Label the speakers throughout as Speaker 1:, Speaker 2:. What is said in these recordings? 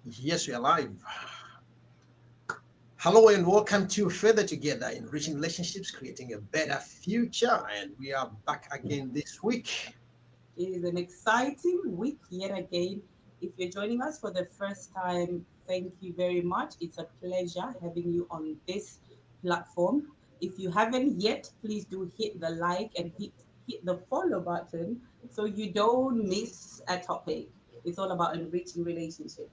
Speaker 1: Yes, we are live. Hello and welcome to Further Together, Enriching Relationships, Creating a Better Future. And we are back again this week.
Speaker 2: It is an exciting week yet again. If you're joining us for the first time, thank you very much. It's a pleasure having you on this platform. If you haven't yet, please do hit the like and hit the follow button so you don't miss a topic. It's all about enriching relationships.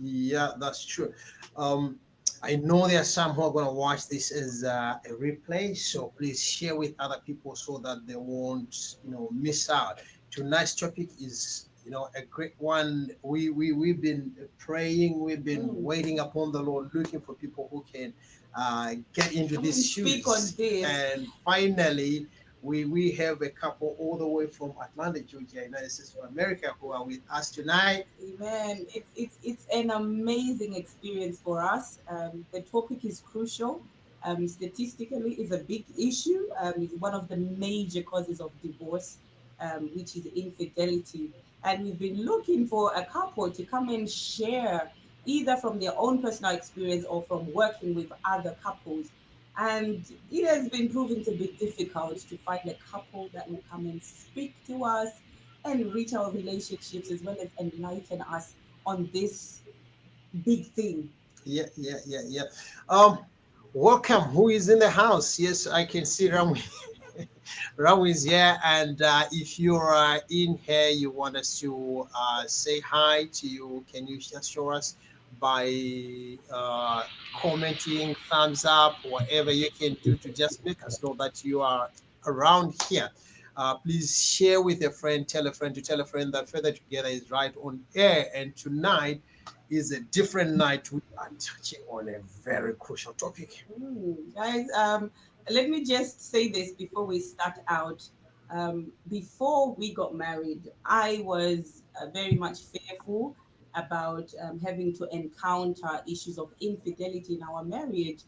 Speaker 1: Yeah, that's true. Um, I know there are some who are going to watch this as a replay, so please share with other people so that they won't, miss out. Tonight's topic is, a great one. We've been praying, we've been
Speaker 2: Mm.
Speaker 1: waiting upon the Lord, looking for people who can get into
Speaker 2: Come and
Speaker 1: these
Speaker 2: speak on
Speaker 1: shoes,
Speaker 2: this.
Speaker 1: and finally. We have a couple all the way from Atlanta, Georgia, United States of America, who are with us tonight.
Speaker 2: Amen. It's an amazing experience for us. The topic is crucial. Statistically, is a big issue. It's one of the major causes of divorce, which is infidelity. And we've been looking for a couple to come and share either from their own personal experience or from working with other couples. And it has been proving to be difficult to find a couple that will come and speak to us enrich our relationships as well as enlighten us on this big thing.
Speaker 1: Yeah. Um, Welcome. Who is in the house? Yes, I can see Ram. Ram is here, and if you're in here, you want us to say hi to you. Can you just show us by commenting, thumbs up, whatever you can do to just make us know that you are around here. Please share with a friend, tell a friend to tell a friend that Further Together is right on air. And tonight is a different night. We are touching on a very crucial topic.
Speaker 2: Guys, let me just say this before we start out. Before we got married, I was very much fearful about having to encounter issues of infidelity in our marriage.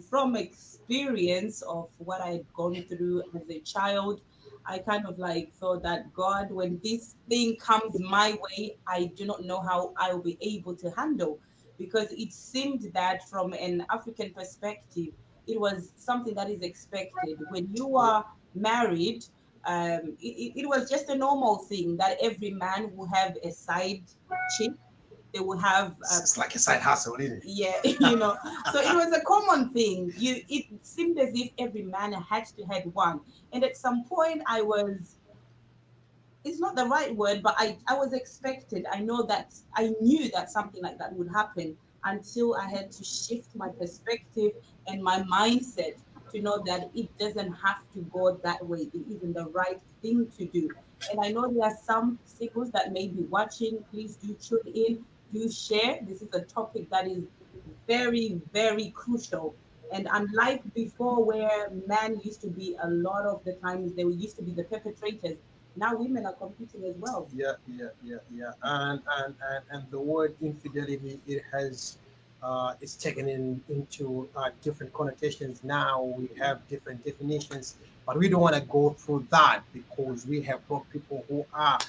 Speaker 2: From experience of what I had gone through as a child, I kind of like thought that God, when this thing comes my way, I do not know how I will be able to handle, because it seemed that from an African perspective, it was something that is expected. When you
Speaker 1: Yeah.
Speaker 2: are married, it was just a normal thing that every man will have a side chick. They will have
Speaker 1: It's like a side hustle, isn't it?
Speaker 2: yeah, so it was a common thing. It seemed as if every man had to had one. And at some point I was, it's not the right word, but I was expected. I knew that something like that would happen until I had to shift my perspective and my mindset to know that it doesn't have to go that way. It isn't the right thing to do. And I know there are some singles that may be watching. Please do tune in, do share. This is a topic that is very, very crucial. And unlike before, where men used to be a lot of the times, they used to be the perpetrators, now women are competing as well.
Speaker 1: Yeah. And the word infidelity, it has it's taken into different connotations. Now we have different definitions, but we don't want to go through that because we have brought people who are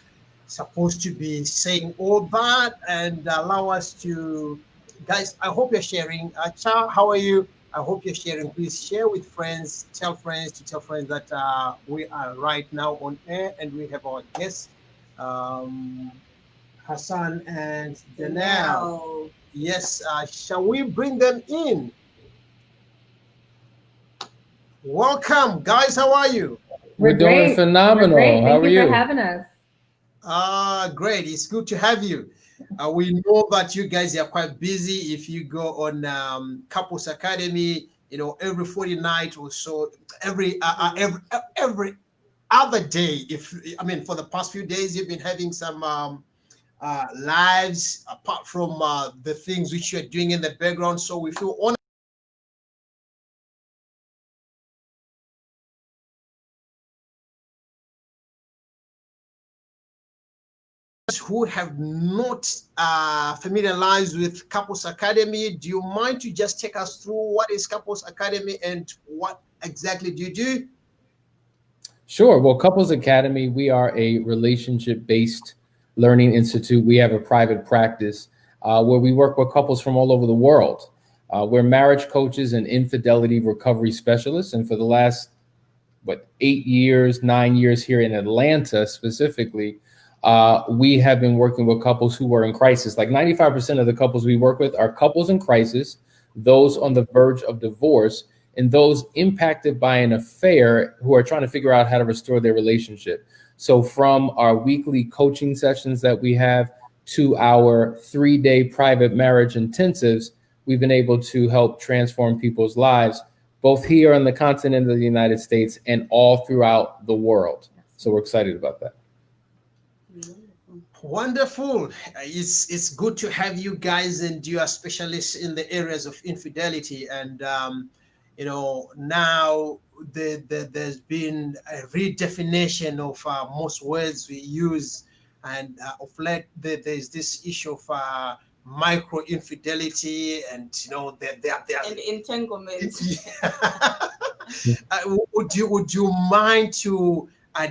Speaker 1: supposed to be saying all that and allow us to. Guys, I hope you're sharing. Cha, how are you? I hope you're sharing. Please share with friends, tell friends to tell friends that we are right now on air and we have our guests, um, Hassan and
Speaker 2: And
Speaker 1: Danelle.
Speaker 2: now,
Speaker 1: Yes, shall we bring them in? Welcome, guys. How are you?
Speaker 3: We're
Speaker 4: We're
Speaker 3: doing
Speaker 4: great. We're great.
Speaker 3: phenomenal. How
Speaker 4: Thank
Speaker 3: are
Speaker 4: you for
Speaker 3: you?
Speaker 4: having us.
Speaker 1: Great. It's good to have you. We know that you guys are quite busy. If you go on Couples Academy, every 40 night or so, every every other day. If I mean, for the past few days, you've been having some lives apart from the things which you're doing in the background. So we feel honored who have not familiarized with Couples Academy. Do you mind to just take us through what is Couples Academy and what exactly do you do?
Speaker 3: Sure. Well, Couples Academy, we are a relationship based learning institute. We have a private practice. where we work with couples from all over the world. We're marriage coaches and infidelity recovery specialists. And for the last, 8 years, 9 years here in Atlanta specifically, we have been working with couples who are in crisis. Like 95% of the couples we work with are couples in crisis, those on the verge of divorce, and those impacted by an affair who are trying to figure out how to restore their relationship. So from our weekly coaching sessions that we have to our 3-day private marriage intensives, we've been able to help transform people's lives, both here on the continent of the United States and all throughout the world. So we're excited about that.
Speaker 1: Wonderful. It's good to have you guys, and you are specialists in the areas of infidelity. And now there's been a redefinition of most words we use, and of late there's this issue of micro infidelity, and
Speaker 2: and entanglement.
Speaker 1: Would you mind to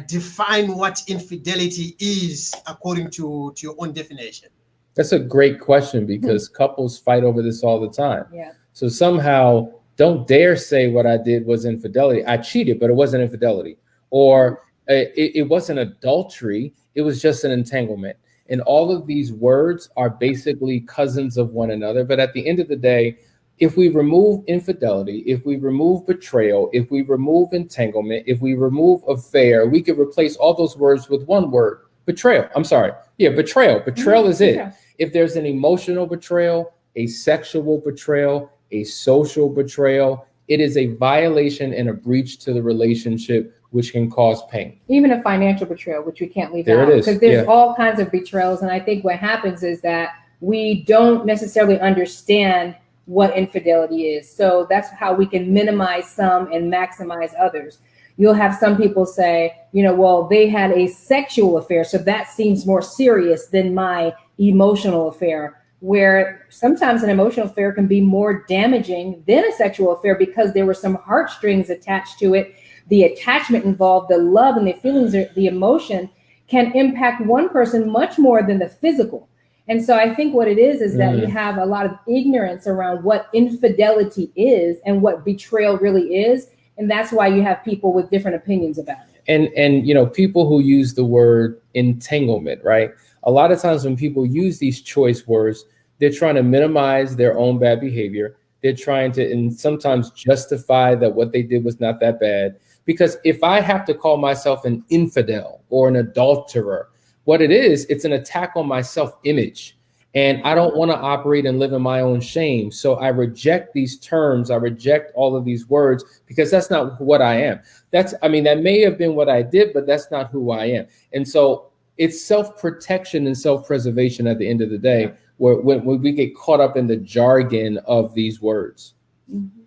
Speaker 1: define what infidelity is according to your own definition?
Speaker 3: That's a great question, because couples fight over this all the time.
Speaker 4: Yeah.
Speaker 3: So somehow, don't dare say what I did was infidelity. I cheated, but it wasn't infidelity. Or it wasn't adultery. It was just an entanglement. And all of these words are basically cousins of one another. But at the end of the day, if we remove infidelity, if we remove betrayal, if we remove entanglement, if we remove affair, we could replace all those words with one word: betrayal. I'm sorry. Yeah, betrayal. Betrayal is it.
Speaker 4: Yeah.
Speaker 3: If there's an emotional betrayal, a sexual betrayal, a social betrayal, it is a violation and a breach to the relationship, which can cause pain.
Speaker 4: Even a financial betrayal, which we can't leave
Speaker 3: There
Speaker 4: out,
Speaker 3: it is.
Speaker 4: because there's
Speaker 3: Yeah.
Speaker 4: all kinds of betrayals. And I think what happens is that we don't necessarily understand what infidelity is. So that's how we can minimize some and maximize others. You'll have some people say, well, they had a sexual affair, so that seems more serious than my emotional affair, where sometimes an emotional affair can be more damaging than a sexual affair because there were some heartstrings attached to it. The attachment involved, the love and the feelings, the emotion can impact one person much more than the physical. And so I think what it is that you have a lot of ignorance around what infidelity is and what betrayal really is. And that's why you have people with different opinions about it.
Speaker 3: And people who use the word entanglement, right? A lot of times when people use these choice words, they're trying to minimize their own bad behavior. They're trying to, and sometimes justify that what they did was not that bad. Because if I have to call myself an infidel or an adulterer, what it is, it's an attack on my self-image. And I don't want to operate and live in my own shame. So I reject these terms. I reject all of these words because that's not what I am. That may have been what I did, but that's not who I am. And so it's self-protection and self-preservation at the end of the day, where when we get caught up in the jargon of these words.
Speaker 4: Mm-hmm.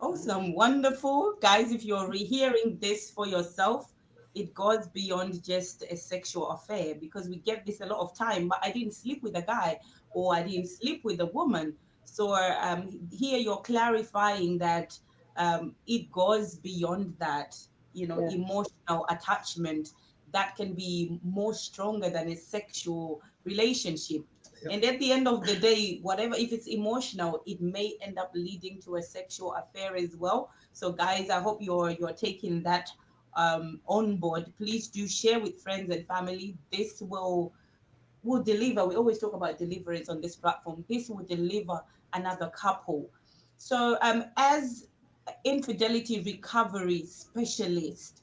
Speaker 2: Awesome. Wonderful. Guys, if you're rehearing this for yourself, it goes beyond just a sexual affair, because we get this a lot of time, but I didn't sleep with a guy, or I didn't sleep with a woman. So here you're clarifying that it goes beyond that, emotional attachment that can be more stronger than a sexual relationship.
Speaker 1: Yep.
Speaker 2: And at the end of the day, whatever, if it's emotional, it may end up leading to a sexual affair as well. So guys, I hope you're taking that on board. Please do share with friends and family. This will deliver. We always talk about deliverance on this platform. This will deliver another couple. So as infidelity recovery specialist,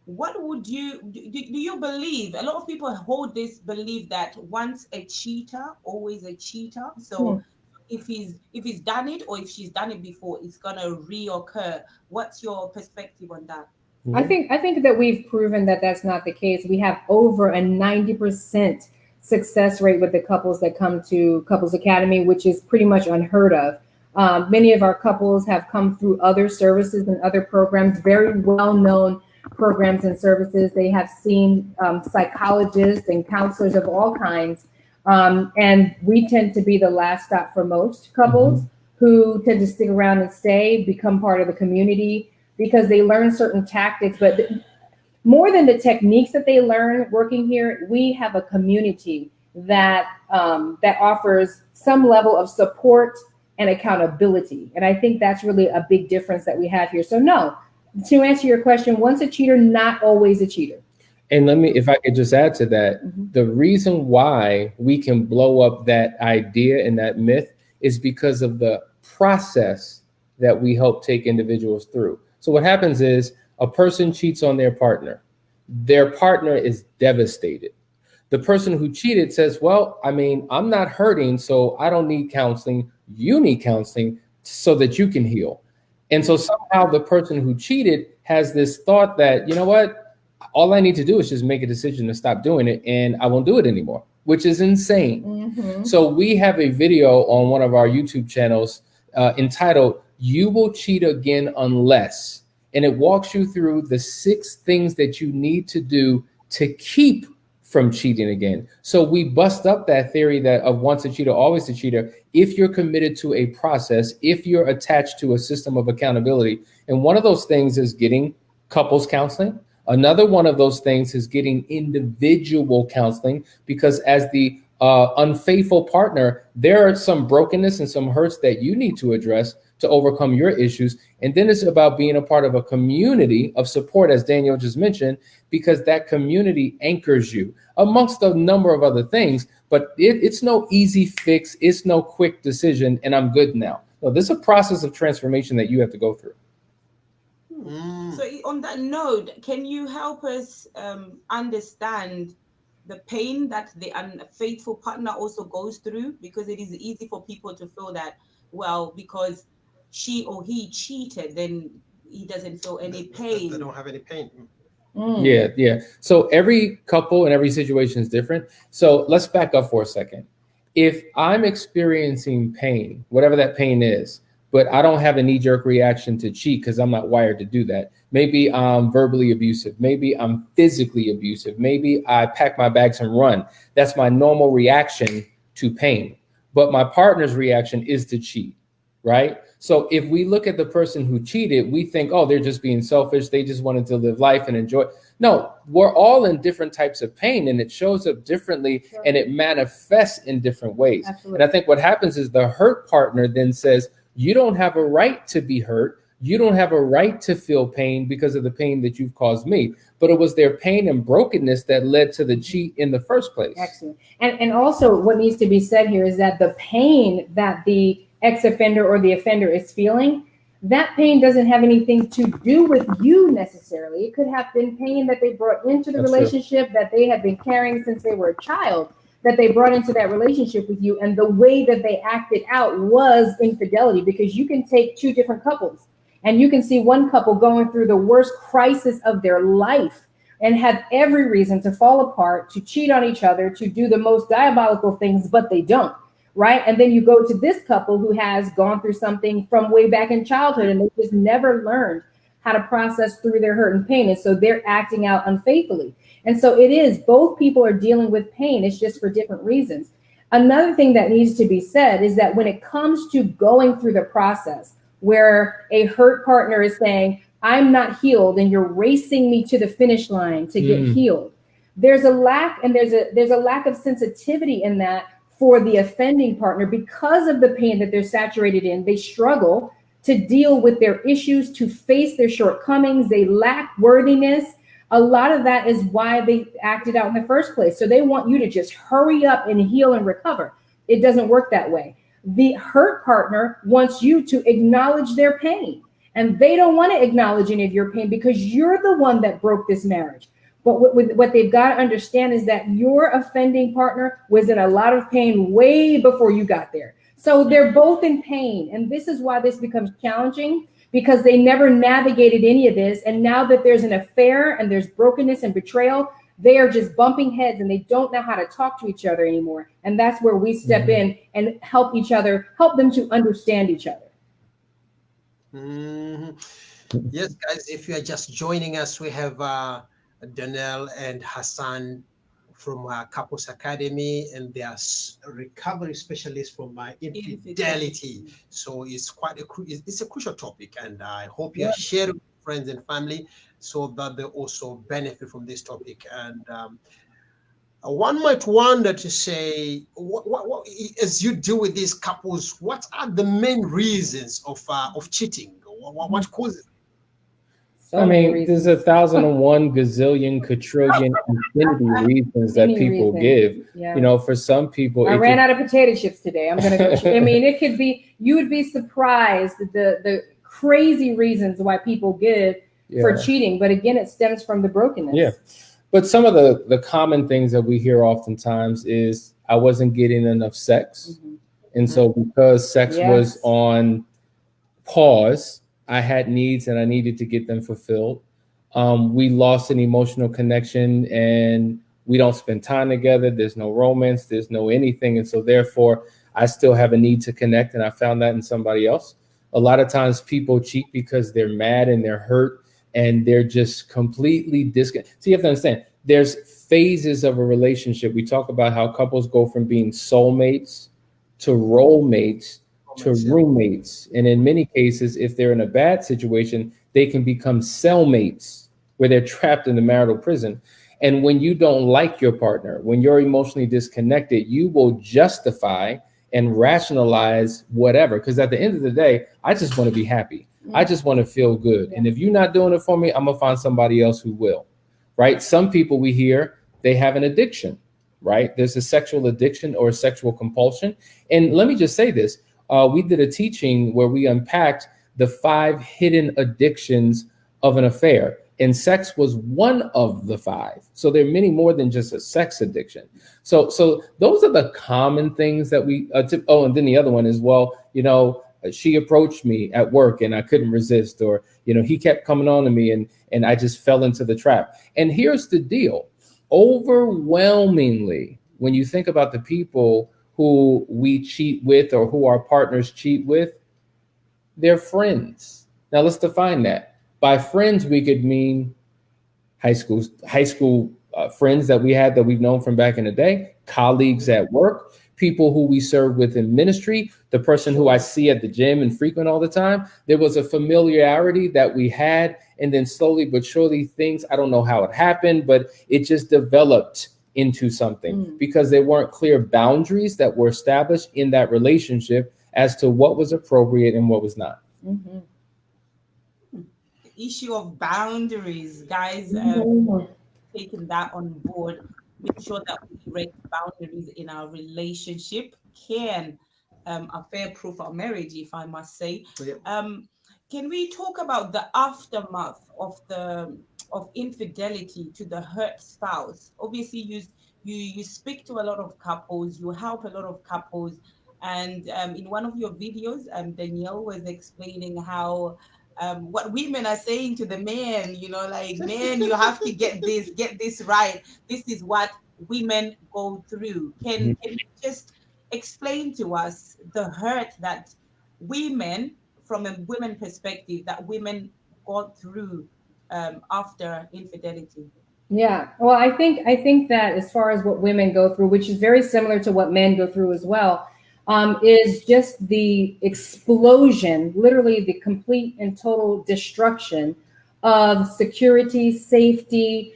Speaker 2: what would do you believe? A lot of people hold this belief that once a cheater, always a cheater. So if he's done it, or if she's done it before, it's gonna reoccur. What's your perspective on that?
Speaker 4: I think that we've proven that that's not the case. We have over a 90% success rate with the couples that come to Couples Academy, which is pretty much unheard of. Many of our couples have come through other services and other programs, very well-known programs and services. They have seen psychologists and counselors of all kinds. And we tend to be the last stop for most couples who tend to stick around and stay, become part of the community, because they learn certain tactics. But more than the techniques that they learn working here, we have a community that offers some level of support and accountability. And I think that's really a big difference that we have here. So no, to answer your question, once a cheater, not always a cheater.
Speaker 3: And let me, if I could just add to that, the reason why we can blow up that idea and that myth is because of the process that we help take individuals through. So what happens is a person cheats on their partner is devastated. The person who cheated says, well, I mean, I'm not hurting, so I don't need counseling. You need counseling so that you can heal. And so somehow the person who cheated has this thought that, you know what, all I need to do is just make a decision to stop doing it and I won't do it anymore, which is insane.
Speaker 4: Mm-hmm.
Speaker 3: So we have a video on one of our YouTube channels entitled, You Will Cheat Again Unless. And it walks you through the 6 things that you need to do to keep from cheating again. So we bust up that theory that of once a cheater, always a cheater, if you're committed to a process, if you're attached to a system of accountability. And one of those things is getting couples counseling. Another one of those things is getting individual counseling, because as the unfaithful partner, there are some brokenness and some hurts that you need to address to overcome your issues. And then it's about being a part of a community of support, as Daniel just mentioned, because that community anchors you amongst a number of other things. But it's no easy fix. It's no quick decision and I'm good now. No, this is a process of transformation that you have to go through.
Speaker 2: So on that note, can you help us understand the pain that the unfaithful partner also goes through? Because it is easy for people to feel that, well, because she or he cheated, then he doesn't feel any pain.
Speaker 1: They don't have any pain.
Speaker 3: Yeah. So every couple and every situation is different. So let's back up for a second. If I'm experiencing pain, whatever that pain is, but I don't have a knee-jerk reaction to cheat because I'm not wired to do that. Maybe I'm verbally abusive. Maybe I'm physically abusive. Maybe I pack my bags and run. That's my normal reaction to pain. But my partner's reaction is to cheat, right? So if we look at the person who cheated, we think, oh, they're just being selfish. They just wanted to live life and enjoy. No, we're all in different types of pain and it shows up differently and it manifests in different ways.
Speaker 4: Absolutely.
Speaker 3: And I think what happens is the hurt partner then says, you don't have a right to be hurt. You don't have a right to feel pain because of the pain that you've caused me. But it was their pain and brokenness that led to the cheat in the first place.
Speaker 4: Excellent. And also what needs to be said here is that the pain that the ex-offender or the offender is feeling, that pain doesn't have anything to do with you necessarily. It could have been pain that they brought into the relationship that they have been carrying since they were a child, that they brought into that relationship with you. And the way that they acted out was infidelity, because you can take 2 different couples and you can see one couple going through the worst crisis of their life and have every reason to fall apart, to cheat on each other, to do the most diabolical things, but they don't, right? And then you go to this couple who has gone through something from way back in childhood and they just never learned how to process through their hurt and pain. And so they're acting out unfaithfully. And so it is, both people are dealing with pain. It's just for different reasons. Another thing that needs to be said is that when it comes to going through the process where a hurt partner is saying, I'm not healed and you're racing me to the finish line to get healed, there's a lack, and there's a lack of sensitivity in that for the offending partner because of the pain that they're saturated in. They struggle to deal with their issues, to face their shortcomings. They lack worthiness. A lot of that is why they acted out in the first place. So they want you to just hurry up and heal and recover. It doesn't work that way. The hurt partner wants you to acknowledge their pain, and they don't want to acknowledge any of your pain because you're the one that broke this marriage. But what they've got to understand is that your offending partner was in a lot of pain way before you got there. So they're both in pain. And this is why this becomes challenging, because they never navigated any of this. And now that there's an affair and there's brokenness and betrayal, they are just bumping heads and they don't know how to talk to each other anymore. And that's where we step in and help each other, help them to understand each other.
Speaker 1: Yes, guys, if you are just joining us, we have Danielle and Hassan from Couples Academy, and they are recovery specialists from infidelity. So it's quite it's a crucial topic, and I hope you share it with friends and family so that they also benefit from this topic. And One might wonder to say, as you deal with these couples, what are the main reasons of cheating? What causes?
Speaker 4: So
Speaker 3: I
Speaker 4: many
Speaker 3: mean, there's
Speaker 4: reasons.
Speaker 3: 1,001 gazillion quadrillion infinity reasons that
Speaker 4: Many
Speaker 3: people
Speaker 4: reasons.
Speaker 3: give.
Speaker 4: Yeah.
Speaker 3: You know, for some people,
Speaker 4: I
Speaker 3: it
Speaker 4: ran
Speaker 3: could,
Speaker 4: out of potato chips today. I'm gonna go. I mean, it could be. You would be surprised the crazy reasons why people give for
Speaker 3: yeah.
Speaker 4: cheating. But again, it stems from the brokenness.
Speaker 3: Yeah. But some of the common things that we hear oftentimes is I wasn't getting enough sex.
Speaker 4: Mhm.
Speaker 3: And so because sex was
Speaker 4: Yes.
Speaker 3: on pause, I had needs and I needed to get them fulfilled. We lost an emotional connection and we don't spend time together. There's no romance, there's no anything. And so therefore, I still have a need to connect. And I found that in somebody else. A lot of times people cheat because they're mad and they're hurt and they're just completely disconnected. So you have to understand, there's phases of a relationship. We talk about how couples go from being soulmates to role mates to roommates. And in many cases, if they're in a bad situation, they can become cellmates where they're trapped in the marital prison. And when you don't like your partner, when you're emotionally disconnected, you will justify and rationalize whatever. Because at the end of the day, I just want to be happy. I just want to feel good. And if you're not doing it for me, I'm going to find somebody else who will. Right? Some people we hear, they have an addiction, right? There's a sexual addiction or a sexual compulsion. And let me just say this. We did a teaching where we unpacked the 5 hidden addictions of an affair. And sex was one of the 5. So there are many more than just a sex addiction. So those are the common things that we, and then the other one is, well, you know, she approached me at work and I couldn't resist, or, you know, he kept coming on to me and I just fell into the trap. And here's the deal. Overwhelmingly, when you think about the people who we cheat with or who our partners cheat with, they're friends. Now let's define that. By friends, we could mean high school friends that we had that we've known from back in the day, colleagues at work, people who we serve with in ministry, the person who I see at the gym and frequent all the time. There was a familiarity that we had, and then slowly but surely things, I don't know how it happened, but it just developed into something because there weren't clear boundaries that were established in that relationship as to what was appropriate and what was not.
Speaker 2: Mm-hmm. The issue of boundaries, guys, taking that on board, make sure that we break boundaries in our relationship can affair-proof our marriage, if I must say. Can we talk about the aftermath of infidelity to the hurt spouse? Obviously, you speak to a lot of couples, you help a lot of couples, and in one of your videos, Danielle was explaining how what women are saying to the men, you know, like, men, you have to get this right. This is what women go through. Can you just explain to us the hurt that women, from a women perspective, that women got through after infidelity?
Speaker 4: Yeah. Well, I think that as far as what women go through, which is very similar to what men go through as well, is just the explosion, literally the complete and total destruction of security, safety,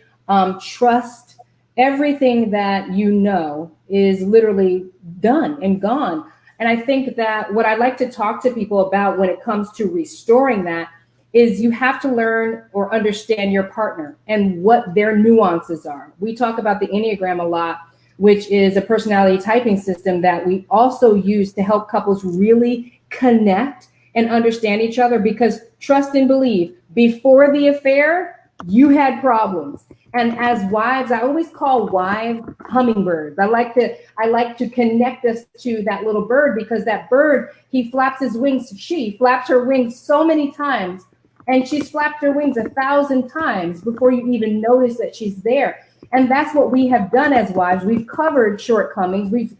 Speaker 4: trust. Everything that you know is literally done and gone. And I think that what I like to talk to people about when it comes to restoring that is you have to learn or understand your partner and what their nuances are. We talk about the Enneagram a lot, which is a personality typing system that we also use to help couples really connect and understand each other, because trust and believe, before the affair, you had problems. And as wives, I always call wives hummingbirds. I like to connect us to that little bird, because that bird, he flaps his wings, she flaps her wings so many times, and she's flapped her wings 1,000 times before you even notice that she's there. And that's what we have done as wives. We've covered shortcomings. We've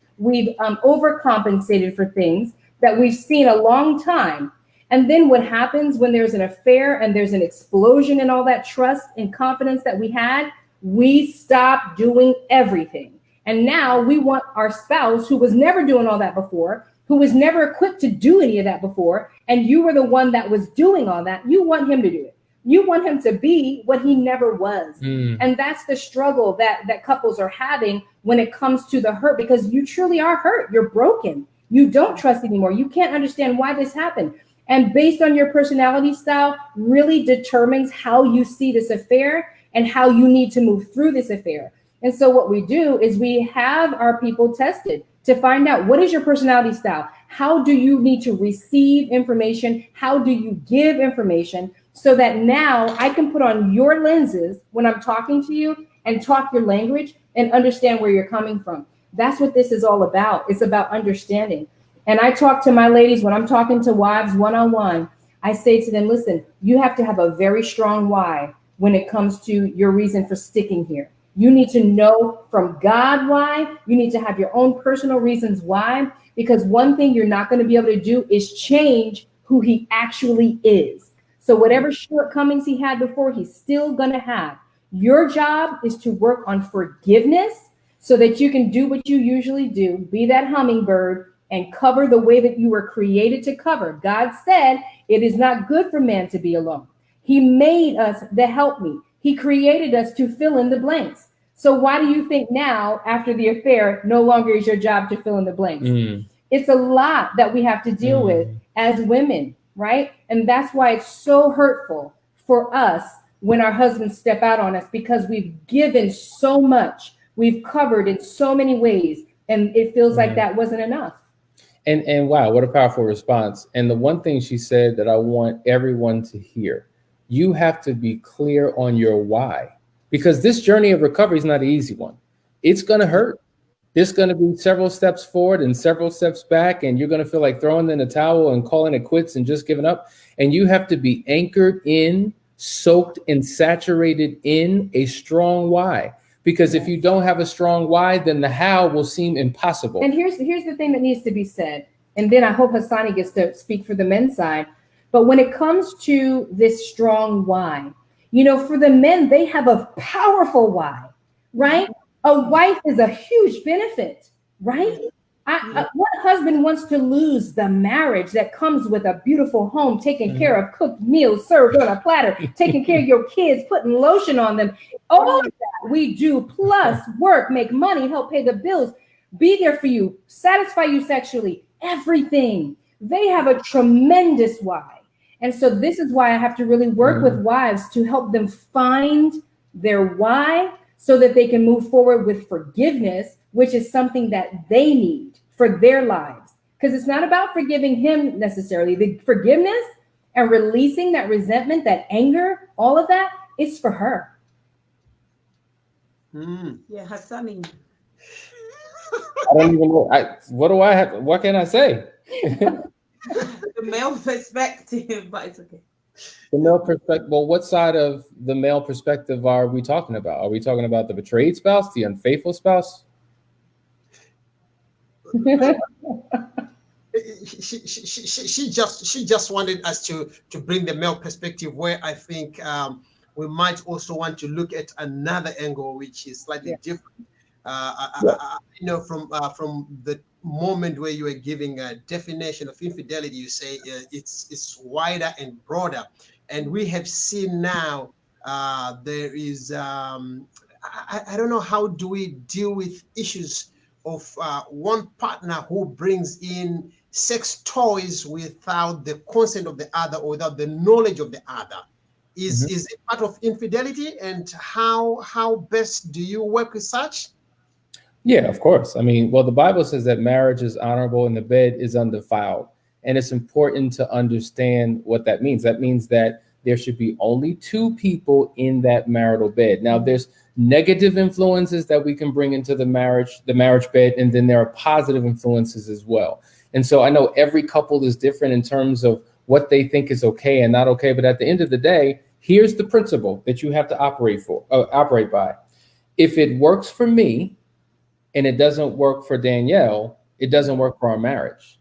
Speaker 4: overcompensated for things that we've seen a long time. And then what happens when there's an affair and there's an explosion in all that trust and confidence that we had? We stop doing everything. And now we want our spouse, who was never doing all that before, who was never equipped to do any of that before, and you were the one that was doing all that, you want him to do it. You want him to be what he never was.
Speaker 3: Mm.
Speaker 4: And that's the struggle that couples are having when it comes to the hurt, because you truly are hurt. You're broken. You don't trust anymore. You can't understand why this happened. And based on your personality style really determines how you see this affair and how you need to move through this affair. And so what we do is we have our people tested to find out, what is your personality style? How do you need to receive information? How do you give information? So that now I can put on your lenses when I'm talking to you and talk your language and understand where you're coming from. That's what this is all about. It's about understanding. And I talk to my ladies when I'm talking to wives one-on-one. I say to them, listen, you have to have a very strong why when it comes to your reason for sticking here. You need to know from God why. You need to have your own personal reasons why, because one thing you're not going to be able to do is change who he actually is. So whatever shortcomings he had before, he's still going to have. Your job is to work on forgiveness so that you can do what you usually do, be that hummingbird and cover the way that you were created to cover. God said it is not good for man to be alone. He made us the help me. He created us to fill in the blanks. So why do you think now, after the affair, no longer is your job to fill in the blanks? It's a lot that we have to deal with as women, right? And that's why it's so hurtful for us when our husbands step out on us, because we've given so much, we've covered in so many ways, and it feels like that wasn't enough.
Speaker 3: And wow, what a powerful response. And the one thing she said that I want everyone to hear, you have to be clear on your why, because this journey of recovery is not an easy one. It's going to hurt. There's going to be several steps forward and several steps back, and you're going to feel like throwing in the towel and calling it quits and just giving up. And you have to be anchored in, soaked and saturated in a strong why. Because if you don't have a strong why, then the how will seem impossible.
Speaker 4: And here's the thing that needs to be said. And then I hope Hassani gets to speak for the men's side. But when it comes to this strong why, you know, for the men, they have a powerful why, right? A wife is a huge benefit, right? What husband wants to lose the marriage that comes with a beautiful home, taking care of cooked meals served on a platter, taking care of your kids, putting lotion on them, all of that we do, plus work, make money, help pay the bills, be there for you, satisfy you sexually, everything. They have a tremendous why. And so this is why I have to really work with wives to help them find their why so that they can move forward with forgiveness, which is something that they need for their lives. Because it's not about forgiving him necessarily. The forgiveness and releasing that resentment, that anger, all of that is for her.
Speaker 2: Yeah, Hassani.
Speaker 3: I don't even know. What do I have? What can I say?
Speaker 2: The male perspective, but it's okay.
Speaker 3: The male perspective. Well, what side of the male perspective are we talking about? Are we talking about the betrayed spouse, the unfaithful spouse?
Speaker 1: She just wanted us to bring the male perspective, where I think we might also want to look at another angle, which is slightly different. You know, from the moment where you are giving a definition of infidelity, you say it's wider and broader, and we have seen now there is I don't know, how do we deal with issues of one partner who brings in sex toys without the consent of the other or without the knowledge of the other? Is it part of infidelity, and how best do you work with such?
Speaker 3: Yeah, of course. I mean, well, the Bible says that marriage is honorable and the bed is undefiled. And it's important to understand what that means. That means that there should be only two people in that marital bed. Now, there's negative influences that we can bring into the marriage bed, and then there are positive influences as well. And so I know every couple is different in terms of what they think is okay and not okay. But at the end of the day, here's the principle that you have to operate by. If it works for me, and it doesn't work for Danielle, it doesn't work for our marriage.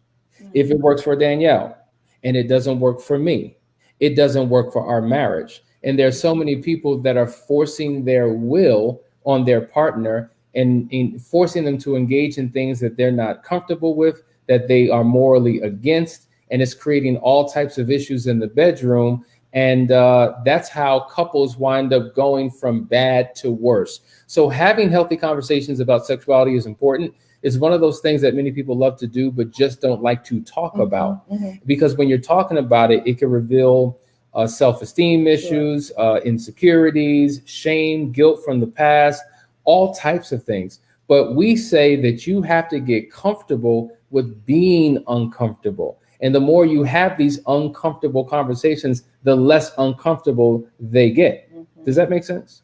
Speaker 3: If it works for Danielle and it doesn't work for me, it doesn't work for our marriage. And there's so many people that are forcing their will on their partner and forcing them to engage in things that they're not comfortable with, that they are morally against. And it's creating all types of issues in the bedroom And that's how couples wind up going from bad to worse. So having healthy conversations about sexuality is important. It's one of those things that many people love to do, but just don't like to talk about. Because when you're talking about it, it can reveal self-esteem issues, insecurities, shame, guilt from the past, all types of things. But we say that you have to get comfortable with being uncomfortable. And the more you have these uncomfortable conversations, the less uncomfortable they get. Does that make sense?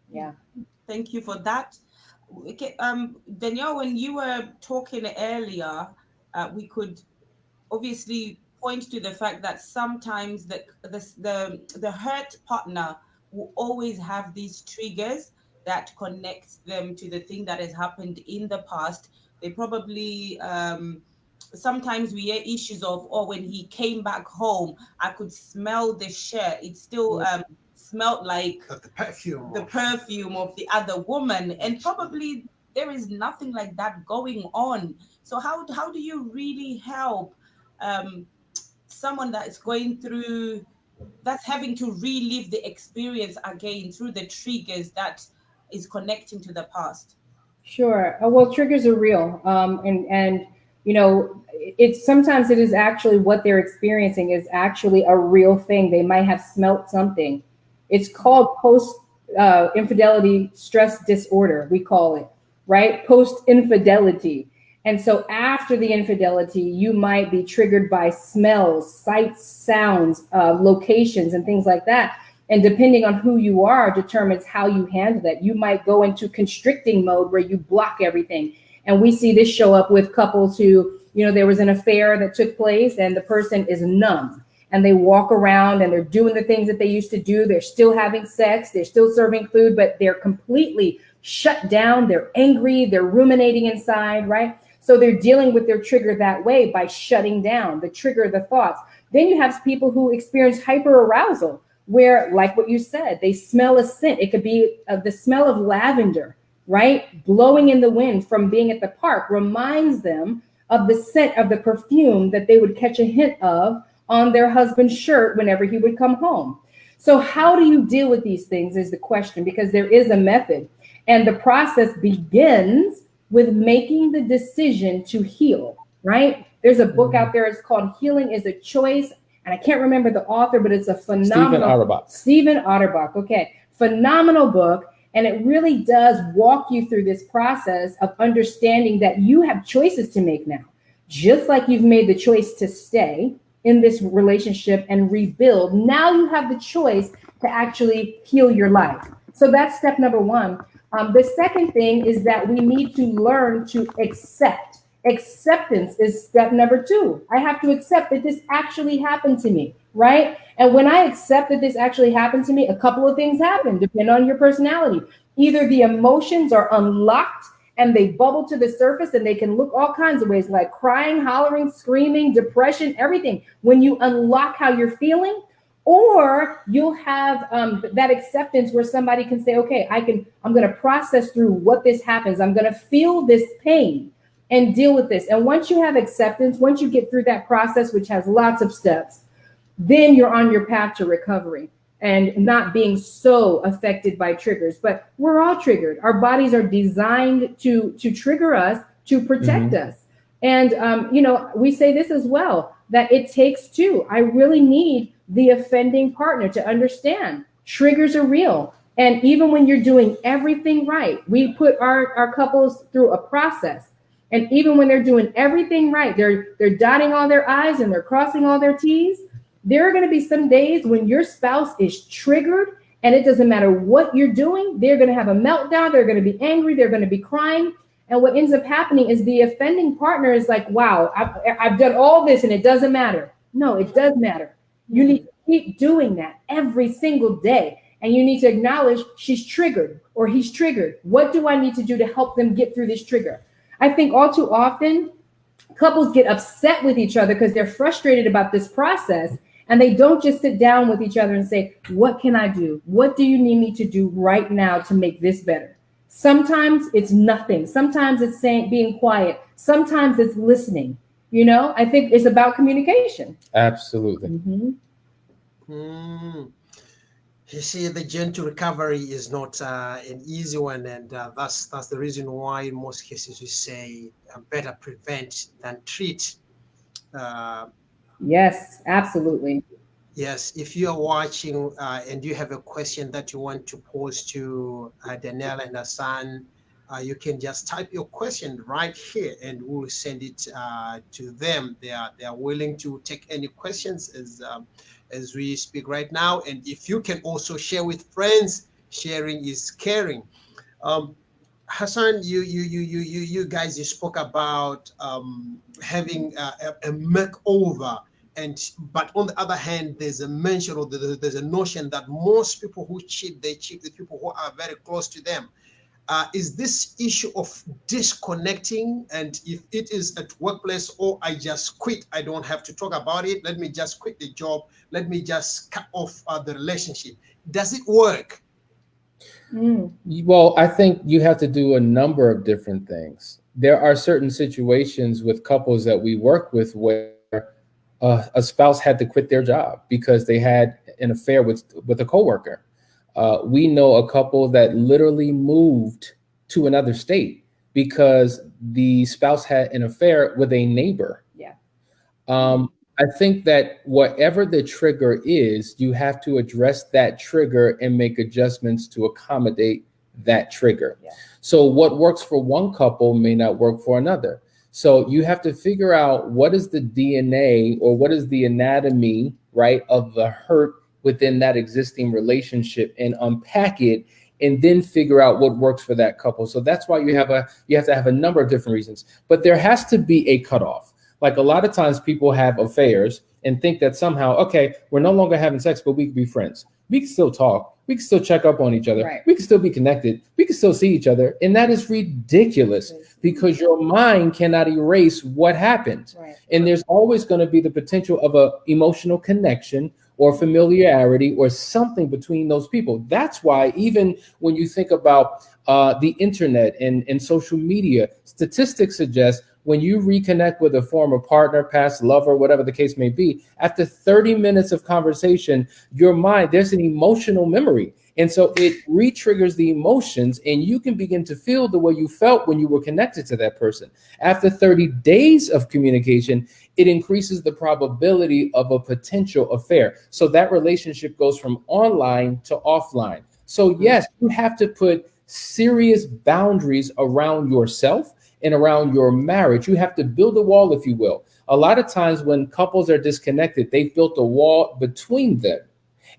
Speaker 4: Yeah.
Speaker 2: Thank you for that. Okay, Danielle, when you were talking earlier, we could obviously point to the fact that sometimes the hurt partner will always have these triggers that connects them to the thing that has happened in the past. They probably sometimes we hear issues of, oh, when he came back home, I could smell the shirt. It still smelled like
Speaker 1: the perfume
Speaker 2: of the other woman, and probably there is nothing like that going on. So how do you really help someone that is going through, that's having to relive the experience again through the triggers that is connecting to the past?
Speaker 4: Sure. Well, triggers are real, and you know, it's sometimes it is actually what they're experiencing is actually a real thing. They might have smelt something. It's called post infidelity stress disorder. We call it, right? Post infidelity. And so after the infidelity, you might be triggered by smells, sights, sounds, locations, and things like that. And depending on who you are determines how you handle that. You might go into constricting mode where you block everything. And we see this show up with couples who, you know, there was an affair that took place and the person is numb and they walk around and they're doing the things that they used to do. They're still having sex. They're still serving food, but they're completely shut down. They're angry. They're ruminating inside, right? So they're dealing with their trigger that way by shutting down the trigger, the thoughts. Then you have people who experience hyperarousal, where, like what you said, they smell a scent. It could be the smell of lavender, right? Blowing in the wind from being at the park reminds them of the scent of the perfume that they would catch a hint of on their husband's shirt whenever he would come home. So how do you deal with these things is the question, because there is a method. And the process begins with making the decision to heal, right? There's a book out there. It's called Healing is a Choice. And I can't remember the author, but it's a phenomenal Stephen Otterbach. Okay. Phenomenal book. And it really does walk you through this process of understanding that you have choices to make now. Just like you've made the choice to stay in this relationship and rebuild, now you have the choice to actually heal your life. So that's step number one. The second thing is that we need to learn to accept. Acceptance is step number two. I have to accept that this actually happened to me, right? And when I accept that this actually happened to me, a couple of things happen, depending on your personality. Either the emotions are unlocked and they bubble to the surface and they can look all kinds of ways, like crying, hollering, screaming, depression, everything. When you unlock how you're feeling, or you'll have that acceptance where somebody can say, okay, I'm going to process through what this happens. I'm going to feel this pain and deal with this. And once you have acceptance, once you get through that process, which has lots of steps, then you're on your path to recovery and not being so affected by triggers. But we're all triggered. Our bodies are designed to trigger us, to protect us. And, we say this as well, that it takes two. I really need the offending partner to understand triggers are real. And even when you're doing everything right, we put our couples through a process. And even when they're doing everything right, they're dotting all their I's and they're crossing all their T's. There are going to be some days when your spouse is triggered and it doesn't matter what you're doing. They're going to have a meltdown. They're going to be angry. They're going to be crying. And what ends up happening is the offending partner is like, wow, I've done all this and it doesn't matter. No, it does matter. You need to keep doing that every single day. And you need to acknowledge she's triggered or he's triggered. What do I need to do to help them get through this trigger? I think all too often couples get upset with each other because they're frustrated about this process. And they don't just sit down with each other and say, what can I do? What do you need me to do right now to make this better? Sometimes it's nothing. Sometimes it's being quiet. Sometimes it's listening. I think it's about communication.
Speaker 3: Absolutely.
Speaker 1: Hmm. You see, the journey to recovery is not an easy one, and that's the reason why in most cases we say better prevent than treat. Uh,
Speaker 4: Yes, absolutely.
Speaker 1: yes, if you are watching and you have a question that you want to pose to Danielle and Hassan, you can just type your question right here, and we'll send it to them. They are willing to take any questions as we speak right now. And if you can also share with friends, sharing is caring. Um, Hassan, you guys, you spoke about having a makeover, and but on the other hand, there's a mention or there's a notion that most people who cheat, they cheat with people who are very close to them. Is this issue of disconnecting, and if it is at workplace, or I just quit, I don't have to talk about it. Let me just quit the job. Let me just cut off the relationship. Does it work?
Speaker 4: Mm,
Speaker 3: Well, I think you have to do a number of different things. There are certain situations with couples that we work with where a spouse had to quit their job because they had an affair with a coworker. We know a couple that literally moved to another state because the spouse had an affair with a neighbor.
Speaker 4: yeah.
Speaker 3: I think that whatever the trigger is, you have to address that trigger and make adjustments to accommodate that trigger.
Speaker 4: Yeah.
Speaker 3: So, what works for one couple may not work for another. So, you have to figure out what is the DNA or what is the anatomy, right, of the hurt within that existing relationship and unpack it and then figure out what works for that couple. So that's why you have to have a number of different reasons. But there has to be a cutoff. Like a lot of times people have affairs and think that somehow, okay, we're no longer having sex, but we can be friends. We can still talk. We can still check up on each other.
Speaker 4: Right.
Speaker 3: We can still be connected. We can still see each other. And that is ridiculous because your mind cannot erase what happened.
Speaker 4: Right.
Speaker 3: And there's always going to be the potential of a emotional connection or familiarity or something between those people. That's why even when you think about the internet and social media, statistics suggest when you reconnect with a former partner, past lover, whatever the case may be, after 30 minutes of conversation, your mind, there's an emotional memory. And so it re-triggers the emotions and you can begin to feel the way you felt when you were connected to that person. After 30 days of communication, it increases the probability of a potential affair. So that relationship goes from online to offline. So yes, you have to put serious boundaries around yourself and around your marriage. You have to build a wall, if you will. A lot of times when couples are disconnected, they've built a wall between them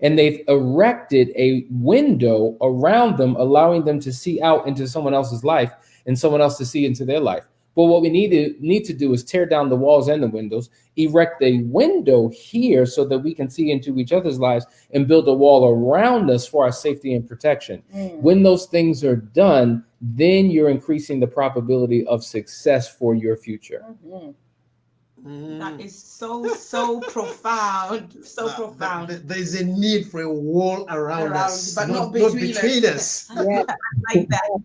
Speaker 3: and they've erected a window around them, allowing them to see out into someone else's life and someone else to see into their life. But what we need to do is tear down the walls and the windows, erect a window here so that we can see into each other's lives and build a wall around us for our safety and protection. When those things are done, then you're increasing the probability of success for your future.
Speaker 2: That is so profound, so profound.
Speaker 1: There's a need for a wall around us,
Speaker 2: but not
Speaker 1: not
Speaker 2: between
Speaker 1: between
Speaker 2: us.
Speaker 1: us.
Speaker 4: Yeah.
Speaker 2: Like that.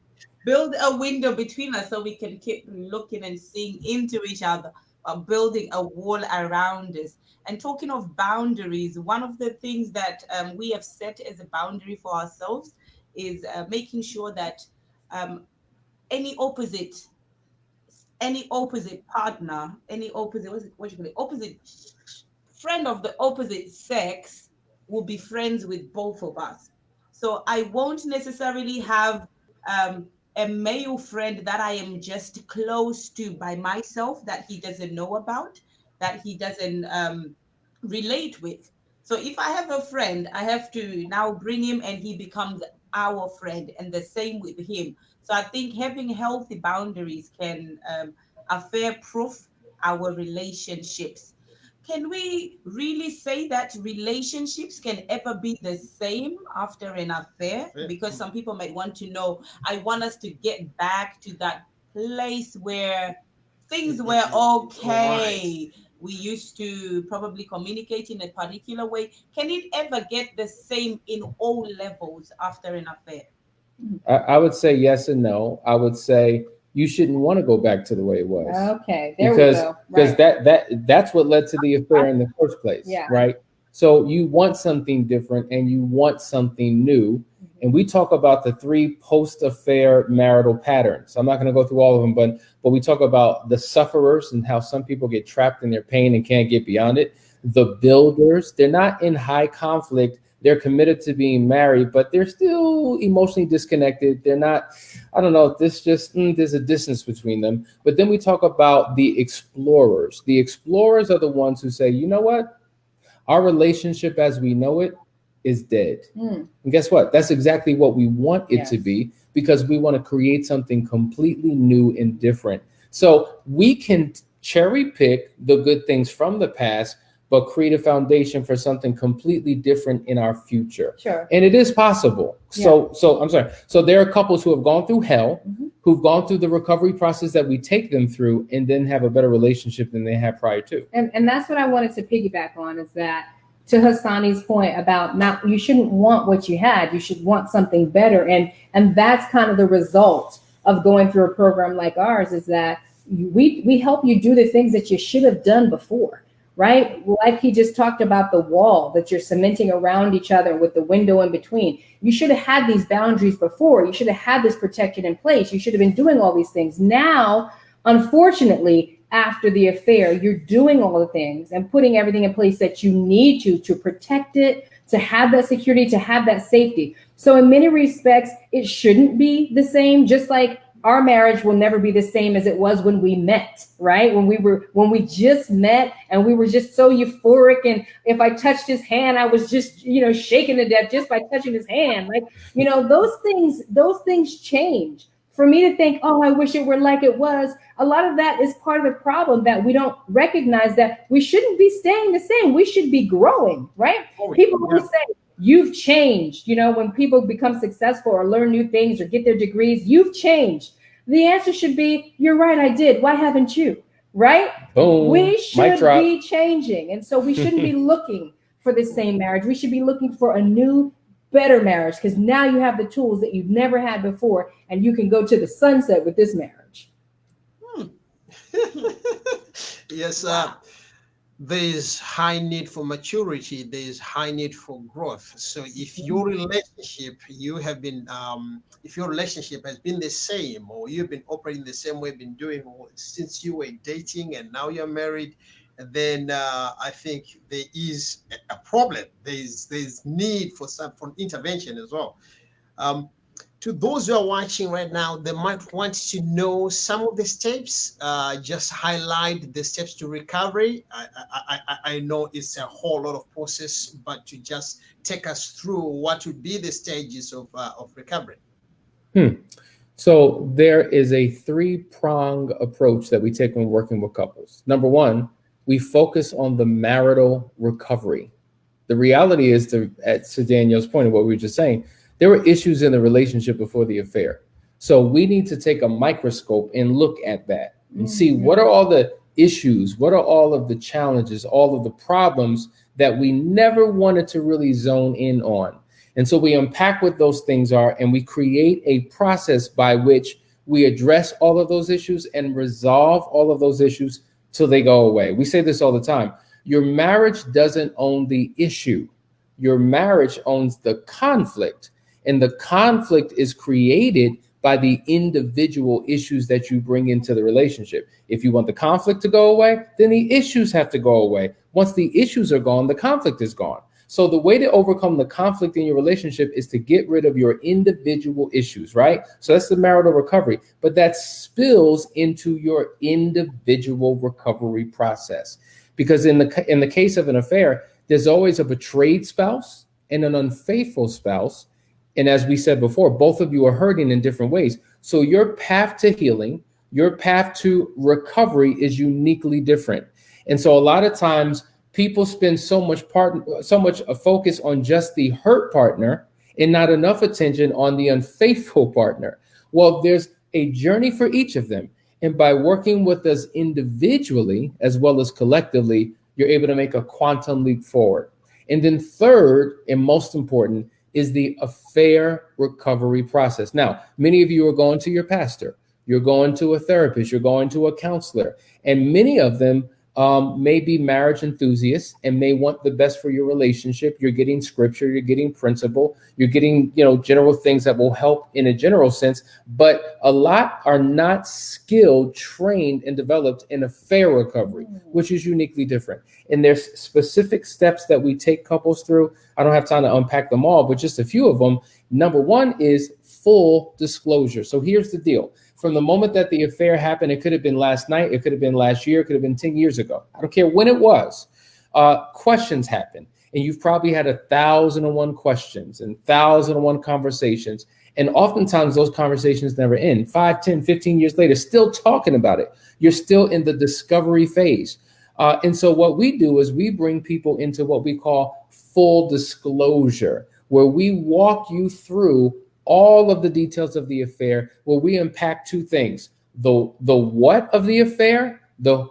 Speaker 2: Build a window between us so we can keep looking and seeing into each other, building a wall around us. And talking of boundaries, one of the things that we have set as a boundary for ourselves is making sure that um, any opposite partner, any opposite, what you call it, opposite friend of the opposite sex will be friends with both of us. So I won't necessarily have a male friend that I am just close to by myself that he doesn't know about, that he doesn't relate with. So if I have a friend, I have to now bring him and he becomes our friend, and the same with him. So I think having healthy boundaries can affair proof our relationships. Can we really say that relationships can ever be the same after an affair? Because some people might want to know, I want us to get back to that place where things were okay. We used to probably communicate in a particular way. Can it ever get the same in all levels after an affair?
Speaker 3: I would say yes and no. I would say you shouldn't want to go back to the way it was.
Speaker 4: Okay, there
Speaker 3: because
Speaker 4: we go.
Speaker 3: because
Speaker 4: Right.
Speaker 3: that's what led to the affair in the first place,
Speaker 4: Yeah.
Speaker 3: right? So you want something different and you want something new. And we talk about the 3 post-affair marital patterns. I'm not going to go through all of them, but we talk about the sufferers and how some people get trapped in their pain and can't get beyond it. The builders, they're not in high conflict. They're committed to being married, but they're still emotionally disconnected. They're not, I don't know, there's a distance between them. But then we talk about the explorers. The explorers are the ones who say, you know what? Our relationship as we know it is dead. And guess what? That's exactly what we want it to be, because we want to create something completely new and different. So we can cherry pick the good things from the past, but create a foundation for something completely different in our future.
Speaker 4: Sure.
Speaker 3: And it is possible. So I'm sorry. So there are couples who have gone through hell, who've gone through the recovery process that we take them through, and then have a better relationship than they had prior to.
Speaker 4: And that's what I wanted to piggyback on, is that, to Hassani's point about you shouldn't want what you had, you should want something better. And that's kind of the result of going through a program like ours, is that we help you do the things that you should have done before, right? Like he just talked about, the wall that you're cementing around each other with the window in between. You should have had these boundaries before. You should have had this protection in place. You should have been doing all these things. Now, unfortunately, after the affair, you're doing all the things and putting everything in place that you need to protect it, to have that security, to have that safety. So in many respects, it shouldn't be the same, just like our marriage will never be the same as it was when we met, right? When we just met and we were just so euphoric. And if I touched his hand, I was just, shaking to death just by touching his hand. Like, those things change. For me to think, oh, I wish it were like it was, a lot of that is part of the problem, that we don't recognize that we shouldn't be staying the same. We should be growing, right? People always say, you've changed. When people become successful or learn new things or get their degrees, you've changed. The answer should be, you're right, I did. Why haven't you? Right?
Speaker 3: Boom.
Speaker 4: We should be changing. And so we shouldn't be looking for the same marriage. We should be looking for a new, better marriage, because now you have the tools that you've never had before, and you can go to the sunset with this marriage.
Speaker 1: Yes, there's high need for maturity, there's high need for growth. So if your relationship if your relationship has been the same, or you've been operating the same way, been doing since you were dating and now you're married, then I think there is a problem. There's need for intervention as well. To those who are watching right now, they might want to know some of the steps. Just highlight the steps to recovery. I know it's a whole lot of process, but to just take us through what would be the stages of recovery.
Speaker 3: So there is a 3-pronged approach that we take when working with couples. Number 1, we focus on the marital recovery. The reality is, to Danielle's point of what we were just saying, there were issues in the relationship before the affair. So we need to take a microscope and look at that and see what are all the issues, what are all of the challenges, all of the problems that we never wanted to really zone in on. And so we unpack what those things are, and we create a process by which we address all of those issues and resolve all of those issues till they go away. We say this all the time. Your marriage doesn't own the issue. Your marriage owns the conflict. And the conflict is created by the individual issues that you bring into the relationship. If you want the conflict to go away, then the issues have to go away. Once the issues are gone, the conflict is gone. So the way to overcome the conflict in your relationship is to get rid of your individual issues, right? So that's the marital recovery, but that spills into your individual recovery process. Because in the case of an affair, there's always a betrayed spouse and an unfaithful spouse. And as we said before, both of you are hurting in different ways. So your path to healing, your path to recovery is uniquely different. And so a lot of times people spend so much focus on just the hurt partner and not enough attention on the unfaithful partner. Well, there's a journey for each of them. And by working with us individually as well as collectively, you're able to make a quantum leap forward. And then third, and most important, is the affair recovery process. Now, many of you are going to your pastor, you're going to a therapist, you're going to a counselor, and many of them may be marriage enthusiasts and may want the best for your relationship. You're getting scripture, you're getting principle, you're getting, general things that will help in a general sense. But a lot are not skilled, trained, and developed in affair recovery, which is uniquely different. And there's specific steps that we take couples through. I don't have time to unpack them all, but just a few of them. Number one is full disclosure. So here's the deal. From the moment that the affair happened, it could have been last night, it could have been last year, it could have been 10 years ago. I don't care when it was. Questions happen. And you've probably had 1,001 questions and 1,001 conversations. And oftentimes those conversations never end. 5, 10, 15 years later, still talking about it. You're still in the discovery phase. And so what we do is we bring people into what we call full disclosure, where we walk you through all of the details of the affair, where we unpack two things: the what of the affair, the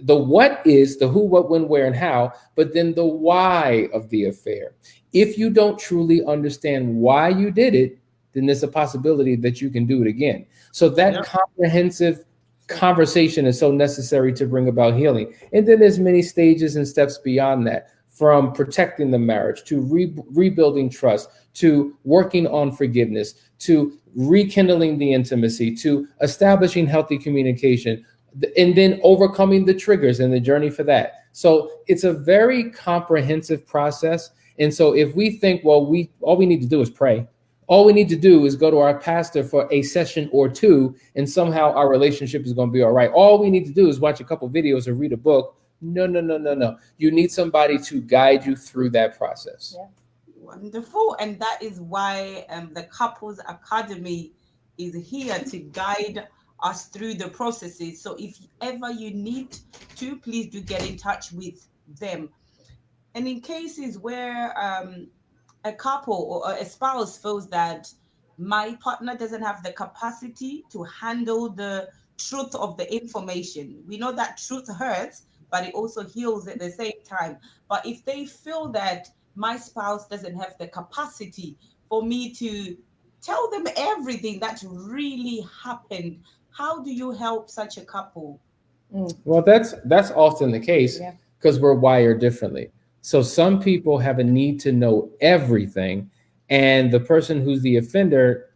Speaker 3: what is the who, what, when, where, and how, but then the why of the affair. If you don't truly understand why you did it, then there's a possibility that you can do it again. So that comprehensive conversation is so necessary to bring about healing. And then there's many stages and steps beyond that, from protecting the marriage to rebuilding trust, to working on forgiveness, to rekindling the intimacy, to establishing healthy communication, and then overcoming the triggers and the journey for that. So it's a very comprehensive process. And so if we think, well, all we need to do is pray, all we need to do is go to our pastor for a session or two, and somehow our relationship is going to be all right. All we need to do is watch a couple videos or read a book. No. You need somebody to guide you through that process.
Speaker 2: Yeah. Wonderful. And that is why the Couples Academy is here to guide us through the processes. So if ever you need to, please do get in touch with them. And in cases where a couple or a spouse feels that my partner doesn't have the capacity to handle the truth of the information, we know that truth hurts, but it also heals at the same time. But if they feel that my spouse doesn't have the capacity for me to tell them everything that really happened, how do you help such a couple?
Speaker 3: Well, that's often the case because we're wired differently. So some people have a need to know everything, and the person who's the offender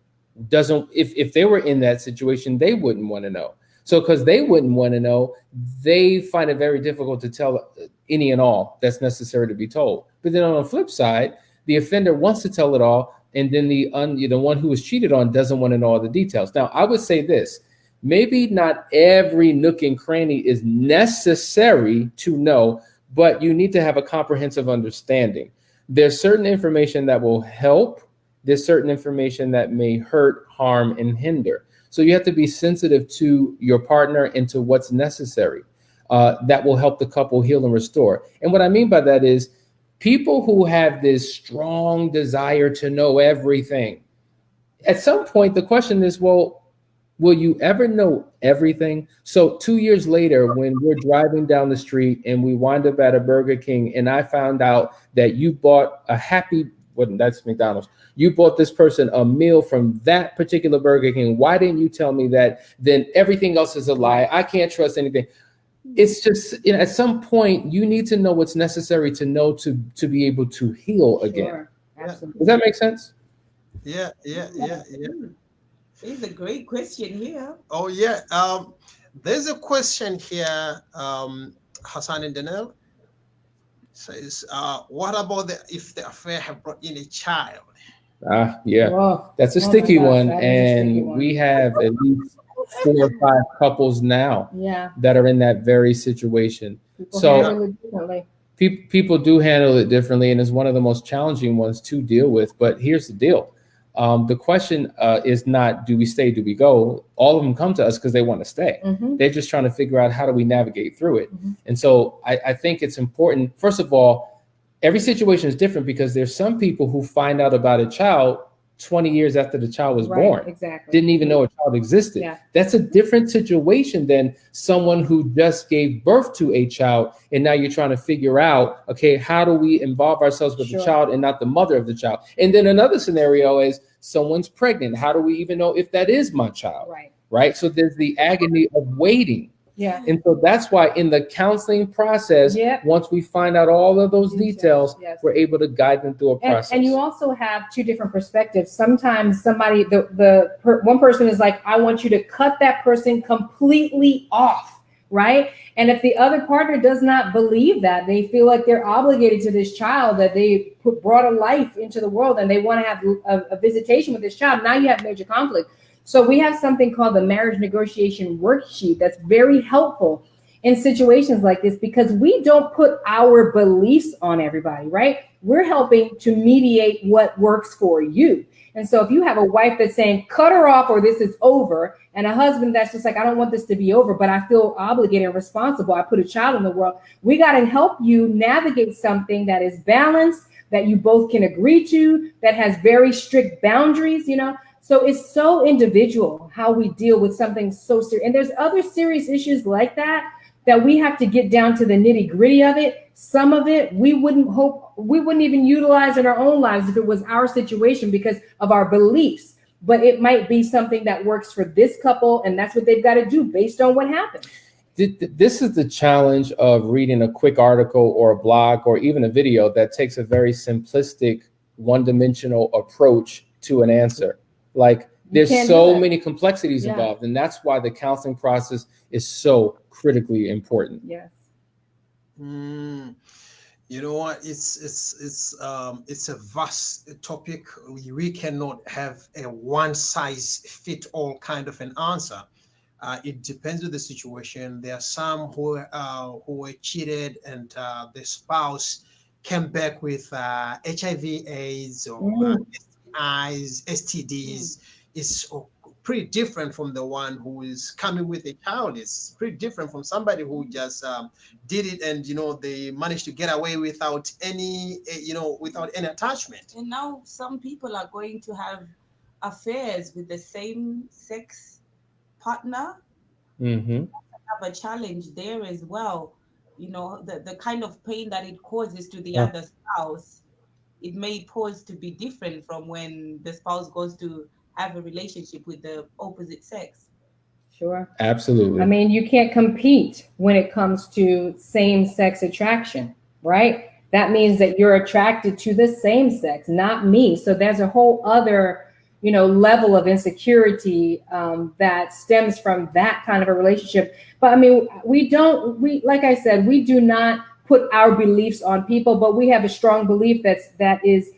Speaker 3: doesn't, if they were in that situation, they wouldn't want to know. So because they wouldn't want to know, they find it very difficult to tell any and all that's necessary to be told. But then on the flip side, the offender wants to tell it all, and then the one who was cheated on doesn't want to know all the details. Now, I would say this: maybe not every nook and cranny is necessary to know, but you need to have a comprehensive understanding. There's certain information that will help. There's certain information that may hurt, harm, and hinder. So you have to be sensitive to your partner and to what's necessary. That will help the couple heal and restore. And what I mean by that is people who have this strong desire to know everything, at some point, the question is, well, will you ever know everything? So 2 years later, when we're driving down the street and we wind up at a Burger King, and I found out that you bought that's McDonald's. You bought this person a meal from that particular Burger King. Why didn't you tell me that? Then everything else is a lie. I can't trust anything. It's just, at some point, you need to know what's necessary to know to be able to heal again.
Speaker 4: Sure. Absolutely.
Speaker 3: Does that make sense?
Speaker 1: Yeah.
Speaker 2: It's a great question here.
Speaker 1: Oh, yeah. There's a question here, Hassan and Danelle. Says, what about if the affair have brought in a child?
Speaker 3: Yeah,
Speaker 4: Whoa.
Speaker 3: that's a
Speaker 4: Oh my
Speaker 3: sticky
Speaker 4: gosh,
Speaker 3: one,
Speaker 4: that is a sticky
Speaker 3: and
Speaker 4: one.
Speaker 3: we have at least 4 or 5 couples now that are in that very situation.
Speaker 4: People handle it differently.
Speaker 3: People do handle it differently, and it's one of the most challenging ones to deal with. But here's the deal. The question is not, do we stay, do we go? All of them come to us because they want to stay.
Speaker 4: Mm-hmm.
Speaker 3: They're just trying to figure out, how do we navigate through it?
Speaker 4: Mm-hmm.
Speaker 3: And so I think it's important, first of all, every situation is different, because there's some people who find out about a child 20 years after the child was born.
Speaker 4: Exactly.
Speaker 3: Didn't even know a child existed.
Speaker 4: Yeah.
Speaker 3: That's a different situation than someone who just gave birth to a child, and now you're trying to figure out, okay, how do we involve ourselves with the child and not the mother of the child? And then another scenario is someone's pregnant. How do we even know if that is my child?
Speaker 4: Right.
Speaker 3: Right. So there's the agony of waiting.
Speaker 4: Yeah.
Speaker 3: And so that's why in the counseling process,
Speaker 4: Yep.
Speaker 3: once we find out all of those details,
Speaker 4: Yes.
Speaker 3: we're able to guide them through a process.
Speaker 4: And you also have two different perspectives. Sometimes somebody, one person is like, I want you to cut that person completely off, right? And if the other partner does not believe that, they feel like they're obligated to this child, that they brought a life into the world and they want to have a visitation with this child. Now you have major conflict. So we have something called the marriage negotiation worksheet that's very helpful in situations like this, because we don't put our beliefs on everybody, right? We're helping to mediate what works for you. And so if you have a wife that's saying, cut her off or this is over, and a husband that's just like, I don't want this to be over, but I feel obligated and responsible, I put a child in the world, we got to help you navigate something that is balanced, that you both can agree to, that has very strict boundaries, you know? So it's so individual how we deal with something so serious. And there's other serious issues like that we have to get down to the nitty gritty of it. Some of it we wouldn't even utilize in our own lives if it was our situation because of our beliefs. But it might be something that works for this couple, and that's what they've got to do based on what happened.
Speaker 3: This is the challenge of reading a quick article or a blog or even a video that takes a very simplistic, one-dimensional approach to an answer. Like there's so many complexities involved, and that's why the counseling process is so critically important.
Speaker 4: Yes.
Speaker 1: You know what? It's a vast topic. We cannot have a one size fit all kind of an answer. It depends on the situation. There are some who were cheated and the spouse came back with HIV/AIDS or STIs, STDs. It's pretty different from the one who is coming with a child. It's pretty different from somebody who just did it and they managed to get away without any without any attachment.
Speaker 2: And now some people are going to have affairs with the same sex partner.
Speaker 3: Mm-hmm.
Speaker 2: Have a challenge there as well. The kind of pain that it causes to the other spouse, it may pose to be different from when the spouse goes to have a relationship with the opposite sex.
Speaker 4: Sure.
Speaker 3: Absolutely.
Speaker 4: I mean, you can't compete when it comes to same-sex attraction, right? That means that you're attracted to the same sex, not me. So there's a whole other, level of insecurity that stems from that kind of a relationship. But I mean, like I said, we do not put our beliefs on people, but we have a strong belief that is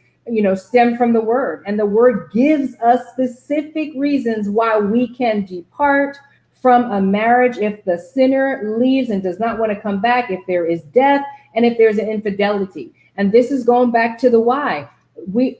Speaker 4: stem from the word, and the word gives us specific reasons why we can depart from a marriage if the sinner leaves and does not want to come back, if there is death, and if there's an infidelity. And this is going back to the why.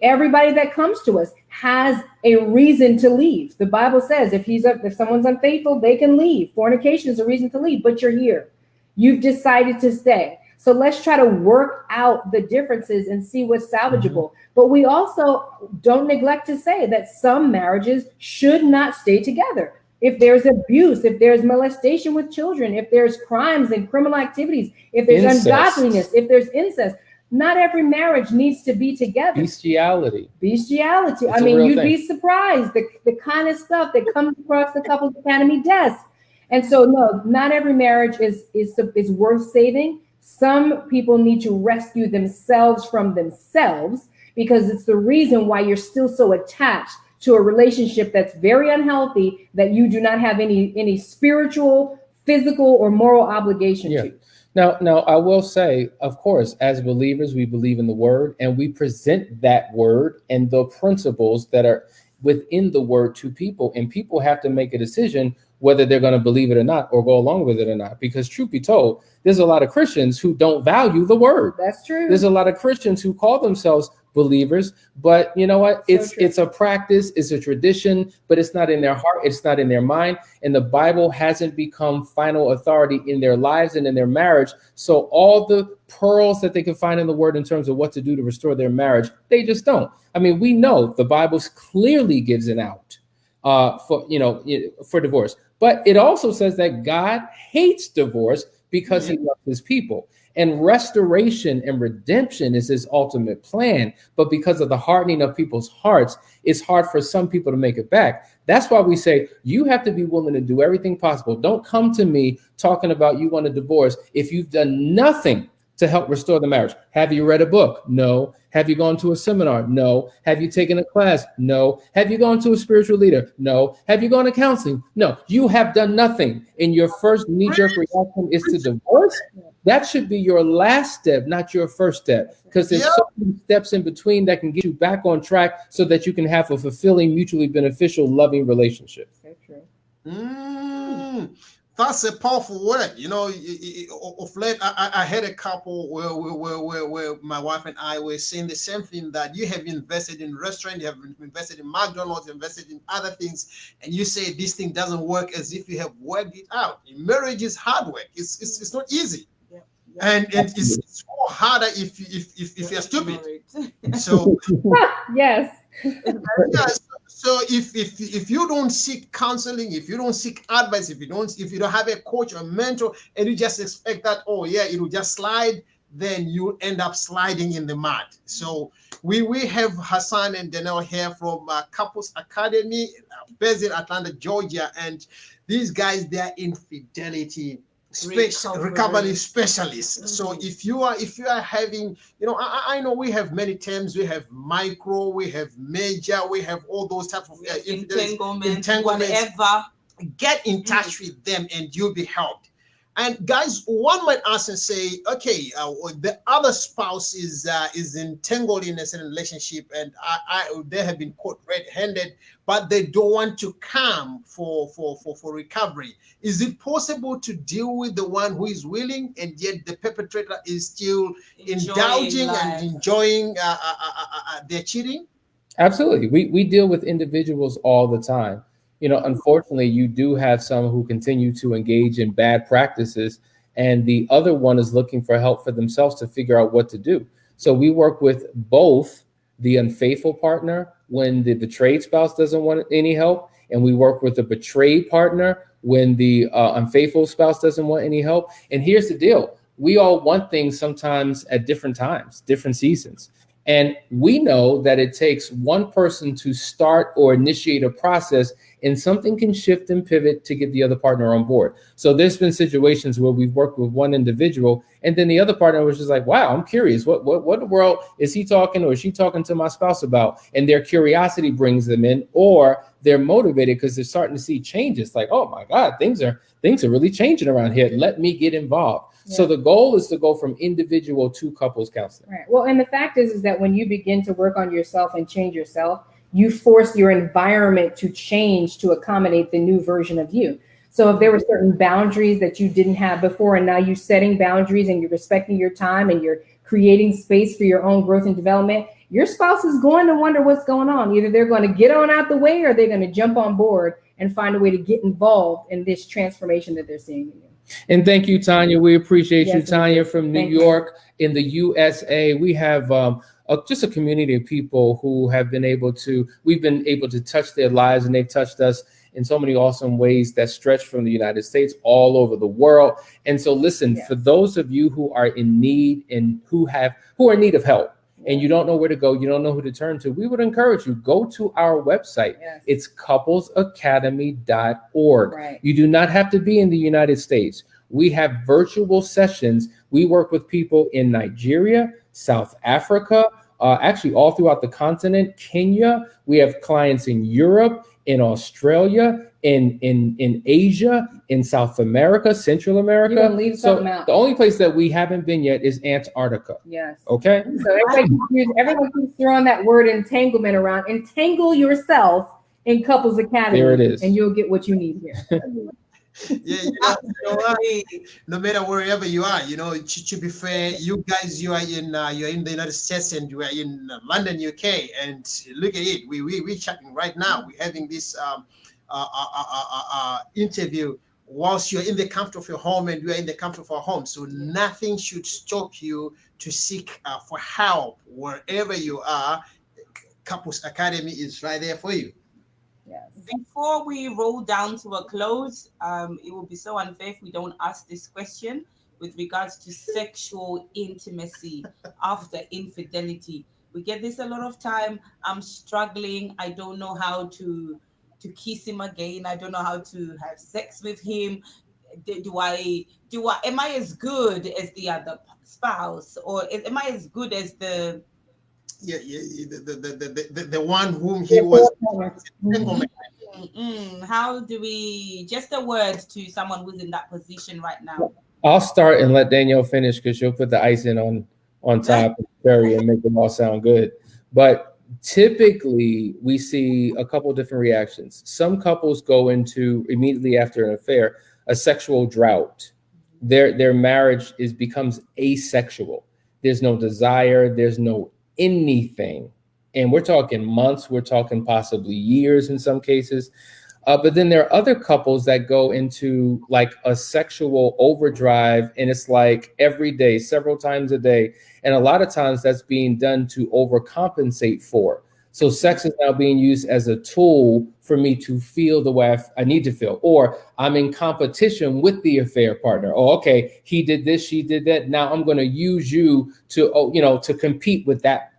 Speaker 4: Everybody that comes to us has a reason to leave. The Bible says if someone's unfaithful, they can leave. Fornication is a reason to leave, but you're here. You've decided to stay. So let's try to work out the differences and see what's salvageable. But we also don't neglect to say that some marriages should not stay together. If there's abuse, if there's molestation with children, if there's crimes and criminal activities, if there's ungodliness, if there's incest, not every marriage needs to be together.
Speaker 3: Bestiality.
Speaker 4: I mean, you'd be surprised the kind of stuff that comes across the couples academy desk. And so, no, not every marriage is worth saving. Some people need to rescue themselves from themselves, because it's the reason why you're still so attached to a relationship that's very unhealthy, that you do not have any spiritual, physical, or moral obligation to.
Speaker 3: Now, I will say, of course, as believers, we believe in the word, and we present that word and the principles that are within the word to people, and people have to make a decision whether they're going to believe it or not, or go along with it or not. Because truth be told, there's a lot of Christians who don't value the word.
Speaker 4: That's true.
Speaker 3: There's a lot of Christians who call themselves believers, but you know what? It's a practice, it's a tradition, but it's not in their heart, it's not in their mind. And the Bible hasn't become final authority in their lives and in their marriage. So all the pearls that they can find in the word in terms of what to do to restore their marriage, they just don't. I mean, we know the Bible clearly gives it out for divorce. But it also says that God hates divorce because he loves his people. And restoration and redemption is his ultimate plan. But because of the hardening of people's hearts, it's hard for some people to make it back. That's why we say you have to be willing to do everything possible. Don't come to me talking about you want a divorce if you've done nothing to help restore the marriage. Have you read a book? No. Have you gone to a seminar? No. Have you taken a class? No. Have you gone to a spiritual leader? No. Have you gone to counseling? No. You have done nothing. And your first knee-jerk reaction is to divorce. That should be your last step, not your first step, because there's so many steps in between that can get you back on track so that you can have a fulfilling, mutually beneficial, loving relationship.
Speaker 4: So true.
Speaker 1: That's a powerful word. You know, of late, I had a couple where my wife and I were saying the same thing, that you have invested in restaurant, you have invested in McDonald's, invested in other things, and you say this thing doesn't work, as if you have worked it out. Marriage is hard work. It's not easy. And it's more harder if you're stupid. So
Speaker 4: Yes.
Speaker 1: so if you don't seek counseling, if you don't seek advice, if you don't have a coach or mentor, and you just expect that, oh yeah, it will just slide, then you end up sliding in the mud. So we have Hassan and Danielle here from Couples Academy, based in Atlanta, Georgia, and these guys, they are infidelity recovery specialists. So if you are having, you know, I know we have many terms. We have micro, we have major, we have all those types of entanglements, whatever. Get in touch with them and you'll be helped. And guys, one might ask and say, okay, the other spouse is entangled in a certain relationship, and they have been caught red-handed, but they don't want to come for recovery. Is it possible to deal with the one who is willing, and yet the perpetrator is still indulging and enjoying their cheating?
Speaker 3: Absolutely. We deal with individuals all the time. You know, unfortunately, you do have some who continue to engage in bad practices, and the other one is looking for help for themselves to figure out what to do. So we work with both the unfaithful partner when the betrayed spouse doesn't want any help, and we work with the betrayed partner when the unfaithful spouse doesn't want any help. And here's the deal. We all want things sometimes at different times, different seasons. And we know that it takes one person to start or initiate a process, and something can shift and pivot to get the other partner on board. So there's been situations where we've worked with one individual, and then the other partner was just like, wow, I'm curious. What in the world is he talking or is she talking to my spouse about? And their curiosity brings them in, or they're motivated because they're starting to see changes. Like, oh my God, things are really changing around here. Let me get involved. Yeah. So the goal is to go from individual to couples counseling.
Speaker 4: Right. Well, and the fact is that when you begin to work on yourself and change yourself, you force your environment to change to accommodate the new version of you. So if there were certain boundaries that you didn't have before, and now you're setting boundaries and you're respecting your time and you're creating space for your own growth and development, your spouse is going to wonder what's going on. Either they're going to get on out the way, or they're going to jump on board and find a way to get involved in this transformation that they're seeing in you.
Speaker 3: And thank you, Tanya. We appreciate you, Tanya, from New York in the USA. We have just a community of people who have been able to, we've been able to touch their lives, and they've touched us in so many awesome ways that stretch from the United States all over the world. And so listen, for those of you who are in need and who are in need of help, and you don't know where to go, you don't know who to turn to, we would encourage you, go to our website. It's couplesacademy.org. Right. You do not have to be in the United States. We have virtual sessions. We work with people in Nigeria, South Africa, actually all throughout the continent, Kenya. We have clients in Europe, in Australia, in Asia, in South America, Central America.
Speaker 4: You can leave something out.
Speaker 3: The only place that we haven't been yet is Antarctica.
Speaker 4: Yes.
Speaker 3: Okay.
Speaker 4: So everyone keeps throwing that word entanglement around. Entangle yourself in Couples Academy.
Speaker 3: There it is.
Speaker 4: And you'll get what you need here.
Speaker 1: No matter wherever you are, to be fair, you guys, you're in the United States and you are in London, UK, and look at it, we're chatting right now. We're having this interview whilst you're in the comfort of your home and we are in the comfort of our home. So nothing should stop you to seek for help wherever you are. Couples Academy is right there for you.
Speaker 4: Yes.
Speaker 2: Before we roll down to a close, it would be so unfair if we don't ask this question with regards to sexual intimacy after infidelity. We get this a lot of time. I'm struggling. I don't know how to kiss him again. I don't know how to have sex with him. Do I am I as good as the other spouse, or am I as good as the
Speaker 1: Yeah, yeah, yeah, the one whom he
Speaker 4: Yeah,
Speaker 1: was
Speaker 4: Mhm.
Speaker 1: entanglement.
Speaker 2: how do we, just a word to someone who's in that position right now?
Speaker 3: I'll start and let Danielle finish because she'll put the icing on top of the cherry and make them all sound good. But typically, we see a couple different reactions. Some couples go into immediately after an affair a sexual drought. Their marriage is becomes asexual. There's no desire. There's no anything, and we're talking months. We're talking possibly years in some cases. But then there are other couples that go into like a sexual overdrive, and it's like every day, several times a day. And a lot of times that's being done to overcompensate for. So sex is now being used as a tool for me to feel the way I need to feel, or I'm in competition with the affair partner. Oh, okay, he did this, she did that. Now I'm going to use you to, to compete with that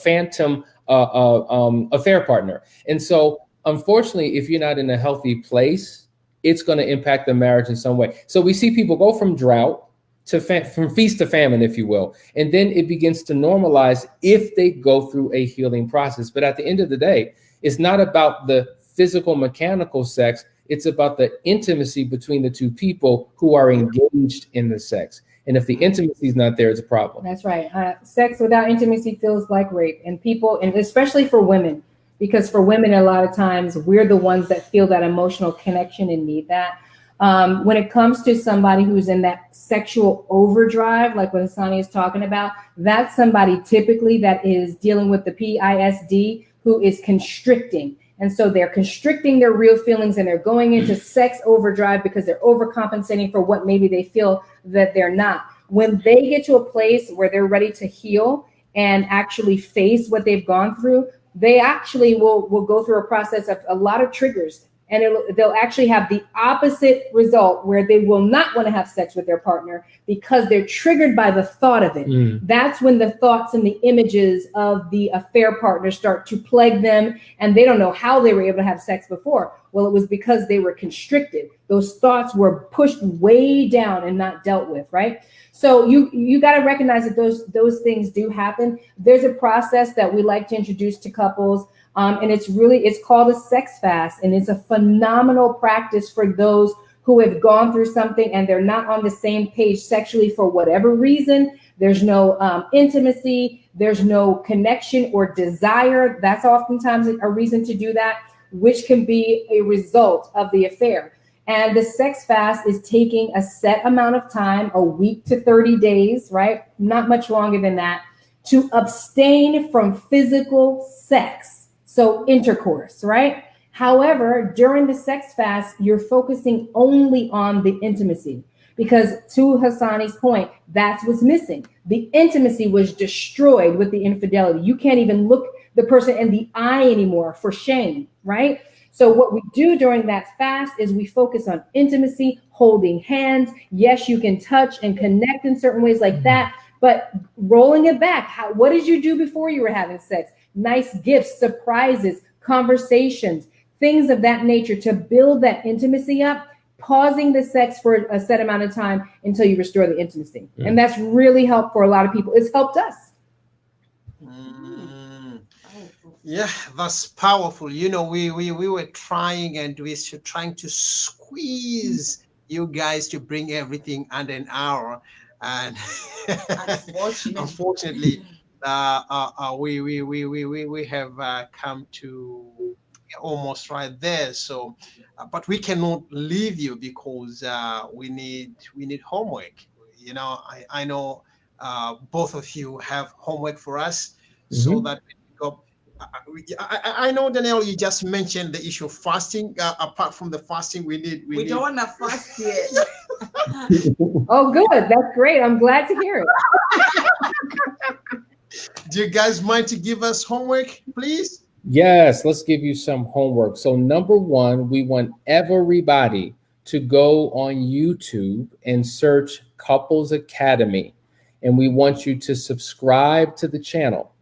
Speaker 3: phantom affair partner. And so unfortunately, if you're not in a healthy place, it's going to impact the marriage in some way. So we see people go from drought to from feast to famine, if you will, and then it begins to normalize if they go through a healing process. But at the end of the day, it's not about the physical, mechanical sex. It's about the intimacy between the two people who are engaged in the sex. And if the intimacy is not there, it's a problem.
Speaker 4: That's right. Sex without intimacy feels like rape, and people, and especially for women, because for women, a lot of times we're the ones that feel that emotional connection and need that. When it comes to somebody who's in that sexual overdrive, like what Hassani is talking about, that's somebody typically that is dealing with the PISD who is constricting. And so they're constricting their real feelings and they're going into sex overdrive because they're overcompensating for what maybe they feel that they're not. When they get to a place where they're ready to heal and actually face what they've gone through, they actually will go through a process of a lot of triggers, and they'll actually have the opposite result where they will not want to have sex with their partner because they're triggered by the thought of it. That's when the thoughts and the images of the affair partner start to plague them, and they don't know how they were able to have sex before. Well, it was because they were constricted. Those thoughts were pushed way down and not dealt with, right? So you got to recognize that those things do happen. There's a process that we like to introduce to couples, and it's called a sex fast, and it's a phenomenal practice for those who have gone through something and they're not on the same page sexually for whatever reason. There's no intimacy, there's no connection or desire. That's oftentimes a reason to do that, which can be a result of the affair. And the sex fast is taking a set amount of time, a week to 30 days, right? Not much longer than that, to abstain from physical sex. So intercourse, right? However, during the sex fast, you're focusing only on the intimacy because to Hassani's point, that's what's missing. The intimacy was destroyed with the infidelity. You can't even look the person in the eye anymore for shame, right? So what we do during that fast is we focus on intimacy, holding hands. Yes, you can touch and connect in certain ways like that, but rolling it back. What did you do before you were having sex? Nice gifts, surprises, conversations, things of that nature to build that intimacy up, pausing the sex for a set amount of time until you restore the intimacy. And that's really helped for a lot of people. It's helped us.
Speaker 1: Yeah, that's powerful. You know, we were trying and we're trying to squeeze you guys to bring everything under an hour, and unfortunately, we have come to almost right there. So, but we cannot leave you because we need homework. You know, I know both of you have homework for us, so that we pick up. I know, Danielle, you just mentioned the issue of fasting. Apart from the fasting, we
Speaker 2: don't want to fast yet.
Speaker 4: Oh, good. That's great. I'm glad to hear it.
Speaker 1: Do you guys mind to give us homework, please?
Speaker 3: Yes, let's give you some homework. So, number one, we want everybody to go on YouTube and search Couples Academy. And we want you to subscribe to the channel.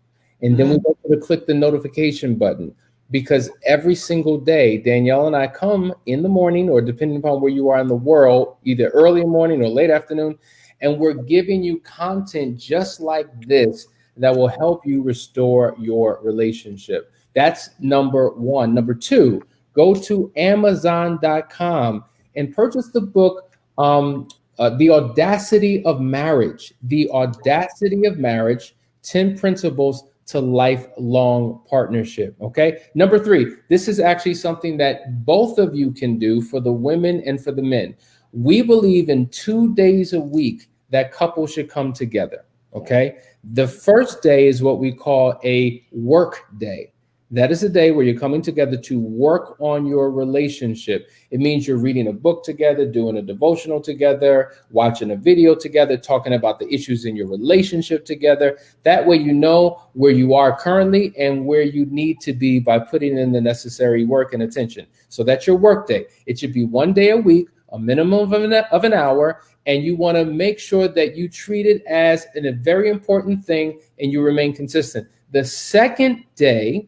Speaker 3: And then we want you to click the notification button because every single day, Danielle and I come in the morning, or depending upon where you are in the world, either early morning or late afternoon, and we're giving you content just like this that will help you restore your relationship. That's number one. Number two, go to Amazon.com and purchase the book, The Audacity of Marriage. The Audacity of Marriage, 10 Principles to Lifelong Partnership. Okay. Number three, this is actually something that both of you can do for the women and for the men. We believe in 2 days a week that couples should come together. Okay. The first day is what we call a work day. That is a day where you're coming together to work on your relationship. It means you're reading a book together, doing a devotional together, watching a video together, talking about the issues in your relationship together. That way you know where you are currently and where you need to be by putting in the necessary work and attention. So that's your work day. It should be 1 day a week, a minimum of an hour, and you want to make sure that you treat it as a very important thing and you remain consistent. The second day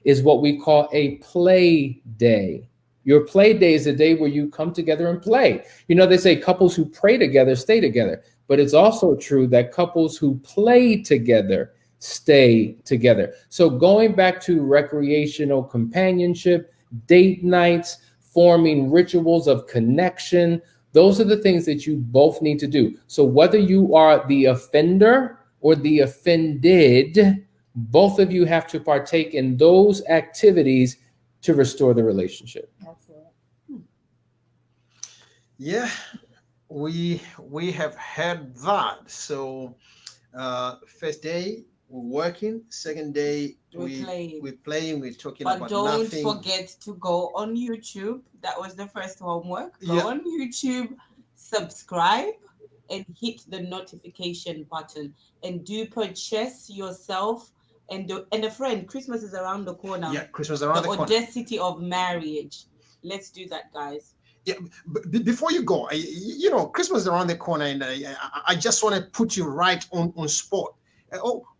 Speaker 3: is what we call a play day. Your play day is a day where you come together and play. You know, they say couples who pray together stay together, but it's also true that couples who play together stay together. So going back to recreational companionship, date nights, forming rituals of connection, those are the things that you both need to do. So whether you are the offender or the offended, both of you have to partake in those activities to restore the relationship.
Speaker 4: Absolutely.
Speaker 1: Yeah, we have had that. So first day we're working, second day we're playing, we're talking
Speaker 2: but
Speaker 1: about
Speaker 2: don't
Speaker 1: nothing.
Speaker 2: forget to go on YouTube. That was the first homework. Go
Speaker 1: Yeah.
Speaker 2: on YouTube, subscribe, and hit the notification button. And do purchase yourself and a friend. Christmas is around the corner.
Speaker 1: Yeah, Christmas around the corner.
Speaker 2: Audacity of marriage. Let's do that, guys.
Speaker 1: Yeah, but before you go, you know, Christmas is around the corner, and I just want to put you right on spot.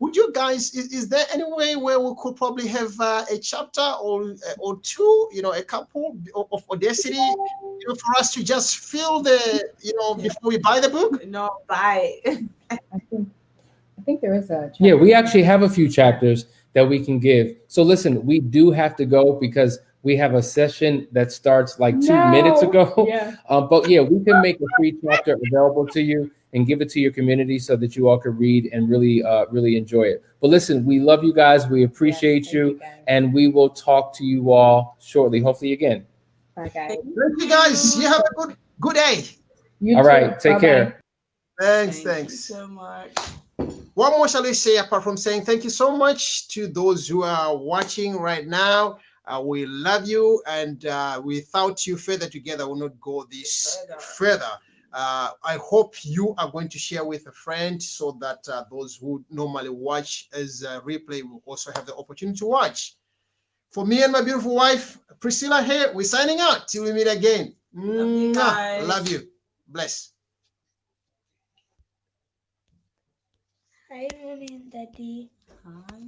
Speaker 1: Would you guys? Is there any way where we could probably have a chapter or two? You know, a couple of Audacity. You know, for us to just fill the. You know, before we buy the book.
Speaker 2: No, buy.
Speaker 4: I think there is a chapter.
Speaker 3: Yeah, we actually have a few chapters that we can give. So listen, we do have to go because we have a session that starts like 2 minutes ago.
Speaker 4: Yeah.
Speaker 3: But yeah, we can make a free chapter available to you and give it to your community so that you all can read and really enjoy it. But listen, we love you guys. We appreciate you, and we will talk to you all shortly, hopefully again.
Speaker 4: Bye, guys.
Speaker 1: Thank you, guys. You have a good day.
Speaker 4: You
Speaker 3: all
Speaker 4: too.
Speaker 3: right, take
Speaker 4: Bye-bye.
Speaker 3: care.
Speaker 1: Thanks.
Speaker 2: Thank you so much.
Speaker 1: What more shall I say apart from saying thank you so much to those who are watching right now. We love you, and without you further together, we'll not go this further. I hope you are going to share with a friend so that those who normally watch as a replay will also have the opportunity to watch. For me and my beautiful wife, Priscilla here, we're signing out till we meet again.
Speaker 2: Love you guys.
Speaker 1: Love you. Bless.
Speaker 5: Hi, Mommy and Daddy.
Speaker 2: Hi.